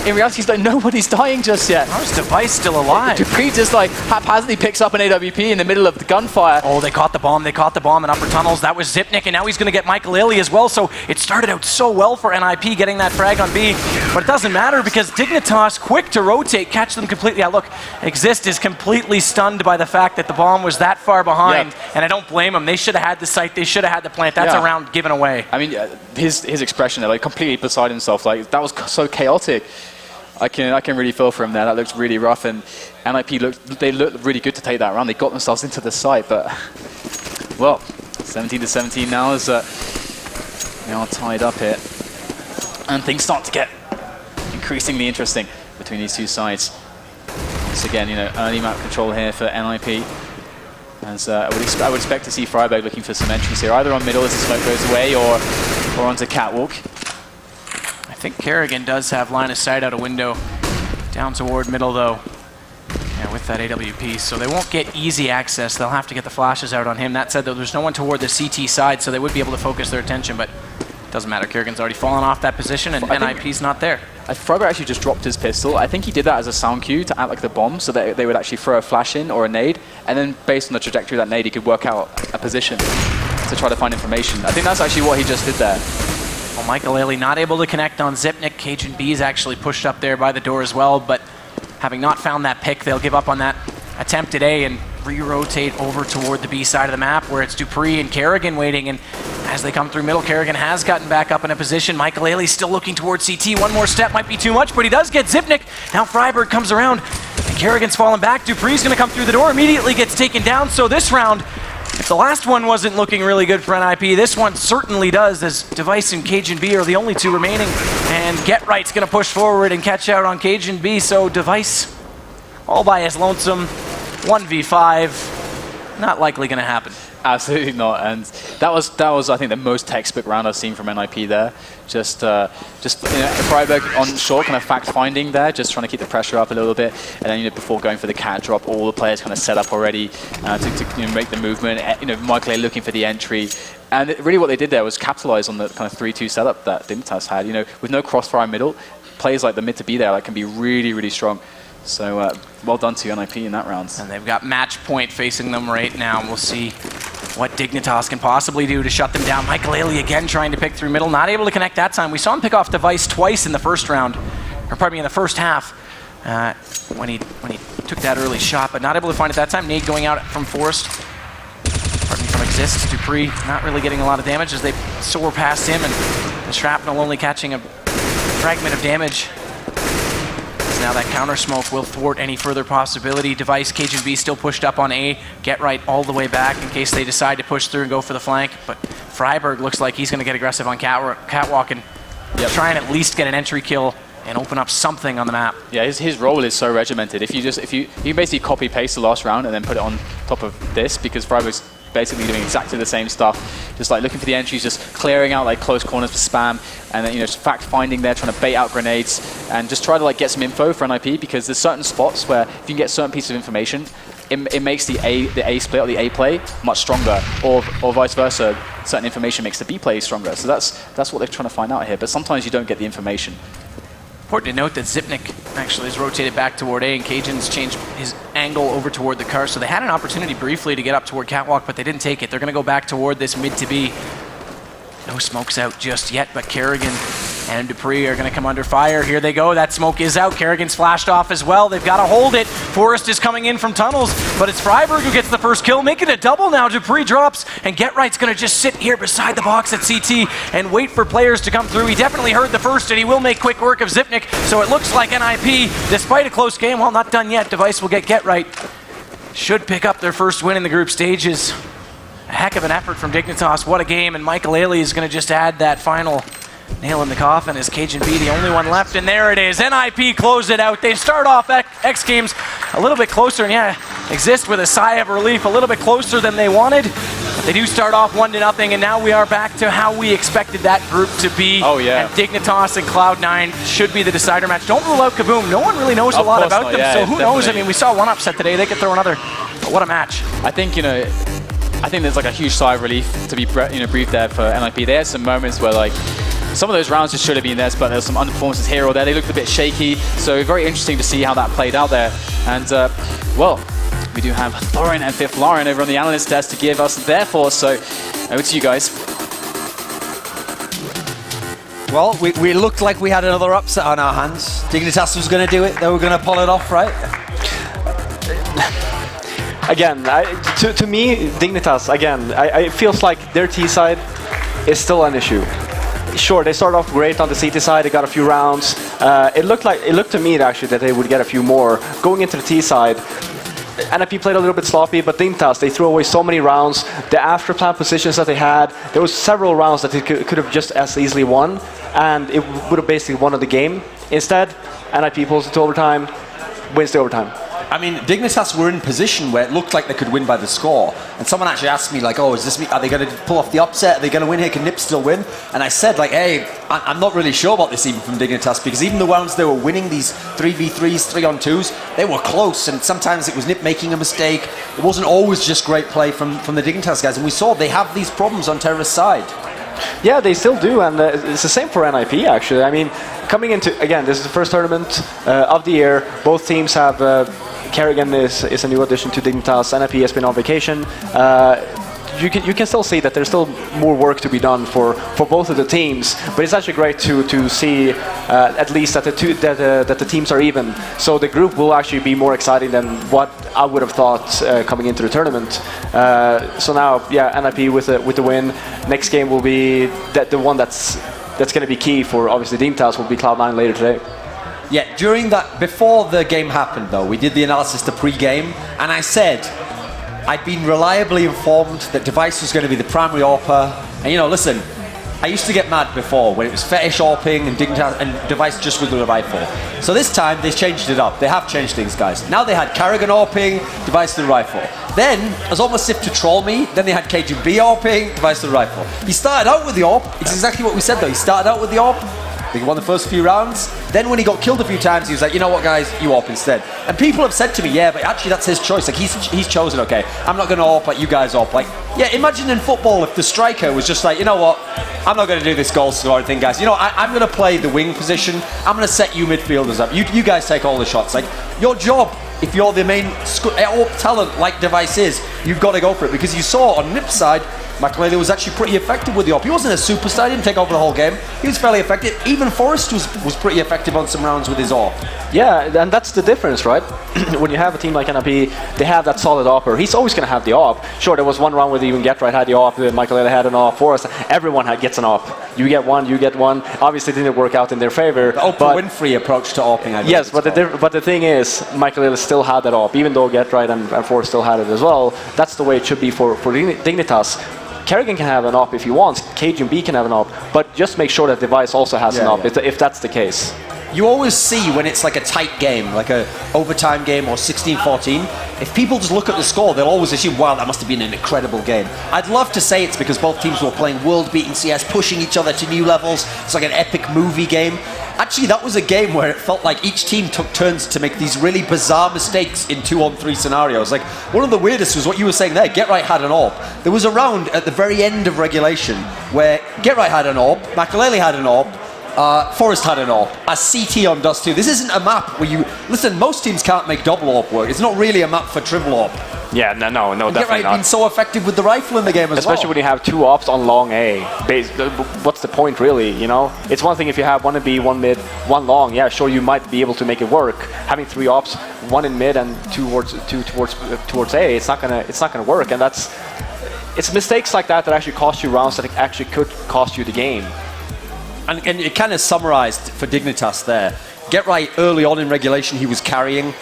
in reality, nobody's dying just yet. How is Device still alive? Dupree just haphazardly picks up an AWP in the middle of the gunfire. Oh, they caught the bomb. They caught the bomb in upper tunnels. That was Zipnik, and now he's going to get Michael Ailey as well. So it started out so well for NiP getting that frag on B, but it doesn't matter because Dignitas, quick to rotate, catch them completely. Now look, Exist is completely stunned by the fact that the bomb was that far behind, and I don't blame him. They should have had the site. They should have had the plant. That's a round given away. I mean, his expression there, completely beside himself. That was so chaotic. I can really feel for him there. That looks really rough, and NiP looked really good to take that round. They got themselves into the site, but well, 17-17 now as they are tied up here, and things start to get increasingly interesting between these two sides. Once again, early map control here for NiP. As I would expect to see Freiburg looking for some entries here, either on middle as the smoke goes away, or onto catwalk. I think Carrigan does have line of sight out a window down toward middle, though. Yeah, with that AWP, so they won't get easy access. They'll have to get the flashes out on him. That said, though, there's no one toward the CT side, so they would be able to focus their attention, but it doesn't matter. Carrigan's already fallen off that position, and NiP's not there. Freiburg actually just dropped his pistol. I think he did that as a sound cue to act like the bomb, so that they would actually throw a flash in or a nade, and then based on the trajectory of that nade, he could work out a position to try to find information. I think that's actually what he just did there. Well, Michael Ailey not able to connect on Zipnik. Cajun B is actually pushed up there by the door as well, but having not found that pick, they'll give up on that attempt today and re-rotate over toward the B side of the map where it's Dupree and Carrigan waiting, and as they come through middle, Carrigan has gotten back up in a position. Michael Ailey still looking towards CT. One more step might be too much, but he does get Zipnik. Now Freiburg comes around, and Carrigan's fallen back. Dupree's going to come through the door, immediately gets taken down, so this round, if the last one wasn't looking really good for NiP, this one certainly does, as Device and Cajun B are the only two remaining. And Get Right's going to push forward and catch out on Cajun B, so Device all by his lonesome, 1v5, not likely going to happen. Absolutely not, and that was I think the most textbook round I've seen from NiP there. Just Freiburg on short, kind of fact finding there, just trying to keep the pressure up a little bit, and then before going for the cat drop, all the players kind of set up already to make the movement. Michael A looking for the entry, and really what they did there was capitalize on the kind of 3-2 setup that Dignitas had. With no crossfire middle, players like the mid to be there can be really strong. So well done to NiP in that round. And they've got match point facing them right now. We'll see what Dignitas can possibly do to shut them down. Michael Ailey again trying to pick through middle, not able to connect that time. We saw him pick off Device twice in the first round, or pardon me, in the first half, when he took that early shot, but not able to find it that time. Nade going out from Forest. Pardon me, from Exist. Dupree not really getting a lot of damage as they soar past him, and the shrapnel only catching a fragment of damage. So now that counter smoke will thwart any further possibility. Device, CageNB still pushed up on A. Get right all the way back in case they decide to push through and go for the flank. But Freiberg looks like he's going to get aggressive on Catwalk and try and at least get an entry kill and open up something on the map. Yeah, his role is so regimented. If you basically copy paste the last round and then put it on top of this, because Freiberg's basically doing exactly the same stuff, just like looking for the entries, just clearing out like close corners for spam, and then just fact finding there, trying to bait out grenades, and just try to like get some info for NiP, because there's certain spots where if you can get certain pieces of information, it makes the A split or the A play much stronger, or vice versa. Certain information makes the B play stronger. So that's what they're trying to find out here. But sometimes you don't get the information. Important to note that Zipnik actually has rotated back toward A, and Cajun's changed his angle over toward the car. So they had an opportunity briefly to get up toward Catwalk, but they didn't take it. They're going to go back toward this mid to B. No smokes out just yet, but Kerrigan and Dupree are going to come under fire. Here they go. That smoke is out. Kerrigan's flashed off as well. They've got to hold it. Forrest is coming in from tunnels, but it's Freiberg who gets the first kill, making it a double now. Dupree drops, and GetRight's going to just sit here beside the box at CT and wait for players to come through. He definitely heard the first, and he will make quick work of Zipnik, so it looks like NiP, despite a close game, well, not done yet. Device will get GetRight. Should pick up their first win in the group stages. A heck of an effort from Dignitas. What a game, and Michael Ailey is going to just add that final nail in the coffin as CageNB the only one left, and there it is. NiP close it out. They start off X Games a little bit closer, and yeah, Exist with a sigh of relief, a little bit closer than they wanted. But they do start off 1-0, and now we are back to how we expected that group to be. Oh yeah. And Dignitas and Cloud9 should be the decider match. Don't rule out Kaboom. No one really knows a lot about them, so who knows? I mean, we saw one upset today. They could throw another. But what a match. I think there's like a huge sigh of relief to be breathed there for NiP. They had some moments where like some of those rounds just should have been theirs, but there's some underperformances here or there. They looked a bit shaky, so very interesting to see how that played out there. And well, we do have Thorin and Fifth Lauren over on the analyst desk to give us their thoughts. So over to you guys. Well, we looked like we had another upset on our hands. Dignitas was going to do it. They were going to pull it off, right? Again, to me, Dignitas, again, it feels like their T side is still an issue. Sure, they started off great on the CT side, they got a few rounds. It looked to me actually that they would get a few more. Going into the T side, NiP played a little bit sloppy, but Dignitas, they threw away so many rounds. The after plan positions that they had, there was several rounds that they could have just as easily won, and it would have basically won the game. Instead, NiP pulls it to overtime, wins the overtime. I mean, Dignitas were in position where it looked like they could win by the score. And someone actually asked me, like, oh, are they going to pull off the upset? Are they going to win here? Can NiP still win? And I said, like, hey, I'm not really sure about this even from Dignitas, because even the rounds they were winning, these 3v3s, 3-on-2s, they were close. And sometimes it was NiP making a mistake. It wasn't always just great play from the Dignitas guys. And we saw they have these problems on Terra's side. Yeah, they still do, and it's the same for NiP, actually. I mean, coming into, again, this is the first tournament of the year. Both teams have... Kerrigan is a new addition to Dignitas. NiP has been on vacation. You can still see that there's still more work to be done for both of the teams, but it's actually great to see at least that the teams are even. So the group will actually be more exciting than what I would have thought coming into the tournament. So now, yeah, NiP with the win. Next game will be the one that's going to be key for obviously Dignitas will be Cloud9 later today. Yeah, before the game happened though, we did the analysis the pre-game, and I said I'd been reliably informed that Device was going to be the primary AWPer. And listen, I used to get mad before when it was Fetish AWPing and Dignitas and Device just with the rifle. So this time they changed it up. They have changed things, guys. Now they had Kerrigan AWPing, Device with the rifle. Then, as almost if to troll me, then they had CageNB AWPing, Device with the rifle. He started out with the AWP. It's exactly what we said though. He started out with the AWP. They won the first few rounds. Then when he got killed a few times, he was like, you know what, guys, you AWP instead. And people have said to me, yeah, but actually that's his choice. Like, he's chosen, okay, I'm not going to AWP like you guys AWP. Like, yeah, imagine in football if the striker was just like, you know what, I'm not going to do this goal scoring thing, guys. I'm going to play the wing position. I'm going to set you midfielders up. You guys take all the shots. Like, your job, if you're the main AWP talent like Device is, you've got to go for it. Because you saw on NiP's side, Makalele was actually pretty effective with the AWP. He wasn't a superstar, he didn't take over the whole game. He was fairly effective. Even Forrest was pretty effective on some rounds with his AWP. Yeah, and that's the difference, right? When you have a team like NiP, they have that solid AWPer. He's always going to have the AWP. Sure, there was one round where even GetRight had the AWP, Makalele had an AWP, Forrest. Everyone gets an AWP. You get one, you get one. Obviously, it didn't work out in their favor. The Oprah Winfrey approach to AWPing, I guess. Yes, but the thing is, Makalele still had that AWP, even though GetRight and Forrest still had it as well. That's the way it should be for Dignitas. Kerrigan can have an AWP if he wants, Cajun B can have an AWP, but just make sure that Device also has an AWP, if that's the case. You always see when it's like a tight game, like a overtime game or 16-14, if people just look at the score, they'll always assume, wow, that must have been an incredible game. I'd love to say it's because both teams were playing world-beating CS, pushing each other to new levels. It's like an epic movie game. Actually, that was a game where it felt like each team took turns to make these really bizarre mistakes in 2-on-3 scenarios. Like, one of the weirdest was what you were saying there. GetRight had an AWP. There was a round at the very end of regulation where GetRight had an AWP, Makalele had an AWP, Forrest had an AWP, a CT on Dust 2. This isn't a map where you... Listen, most teams can't make double AWP work. It's not really a map for triple AWP. Yeah, no, definitely GetRight not. been so effective with the rifle in the game as Especially when you have 2 AWPs on long A. What's the point, really, you know? It's one thing if you have 1 in B, 1 mid, 1 long. Yeah, sure, you might be able to make it work. Having 3 AWPs, 1 in mid and 2 towards A, it's not gonna work. And it's mistakes like that actually cost you rounds that actually could cost you the game. And it kind of summarized for Dignitas there. GetRight early on in regulation, he was carrying.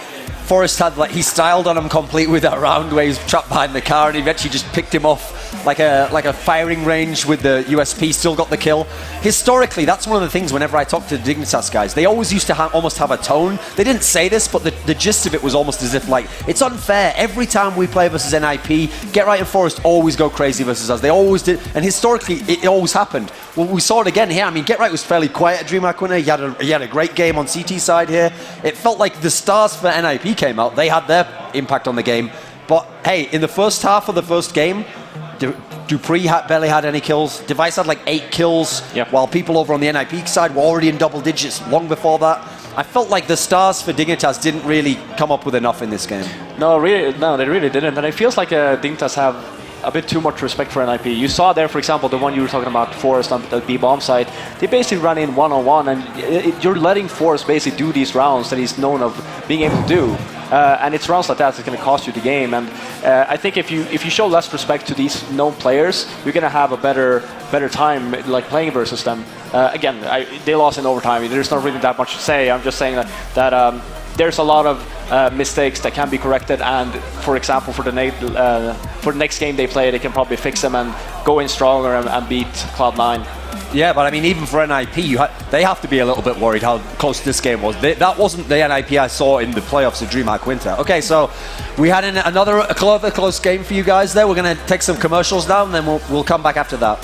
Forrest had, like, he styled on him complete with that round where he was trapped behind the car, and he eventually just picked him off like a firing range with the USP, still got the kill. Historically, that's one of the things whenever I talk to the Dignitas guys, they always used to almost have a tone. They didn't say this, but the gist of it was almost as if, like, it's unfair. Every time we play versus NiP, GetRight and Forrest always go crazy versus us. They always did, and historically, it always happened. Well, we saw it again here. I mean, GetRight was fairly quiet at DreamHack winner. He had a great game on CT side here. It felt like the stars for NiP came out. They had their impact on the game. But, hey, in the first half of the first game, Dupree barely had any kills. Device had like 8 kills, while people over on the NiP side were already in double digits long before that. I felt like the stars for Dignitas didn't really come up with enough in this game. No, they really didn't. And it feels like Dignitas have a bit too much respect for NiP. You saw there, for example, the one you were talking about, Forrest on the B-bomb side. They basically run in one-on-one, and you're letting Forrest basically do these rounds that he's known of being able to do. And it's rounds like that that's going to cost you the game. And I think if you show less respect to these known players, you're going to have a better time like playing versus them. Again, they lost in overtime. There's not really that much to say. I'm just saying that there's a lot of mistakes that can be corrected, and for example, for the next game they play, they can probably fix them and go in stronger and beat Cloud9. Yeah, but I mean, even for NiP, they have to be a little bit worried how close this game was. That wasn't the NiP I saw in the playoffs of DreamHack Winter. Okay, so we had another close game for you guys there. We're going to take some commercials now, and then we'll come back after that.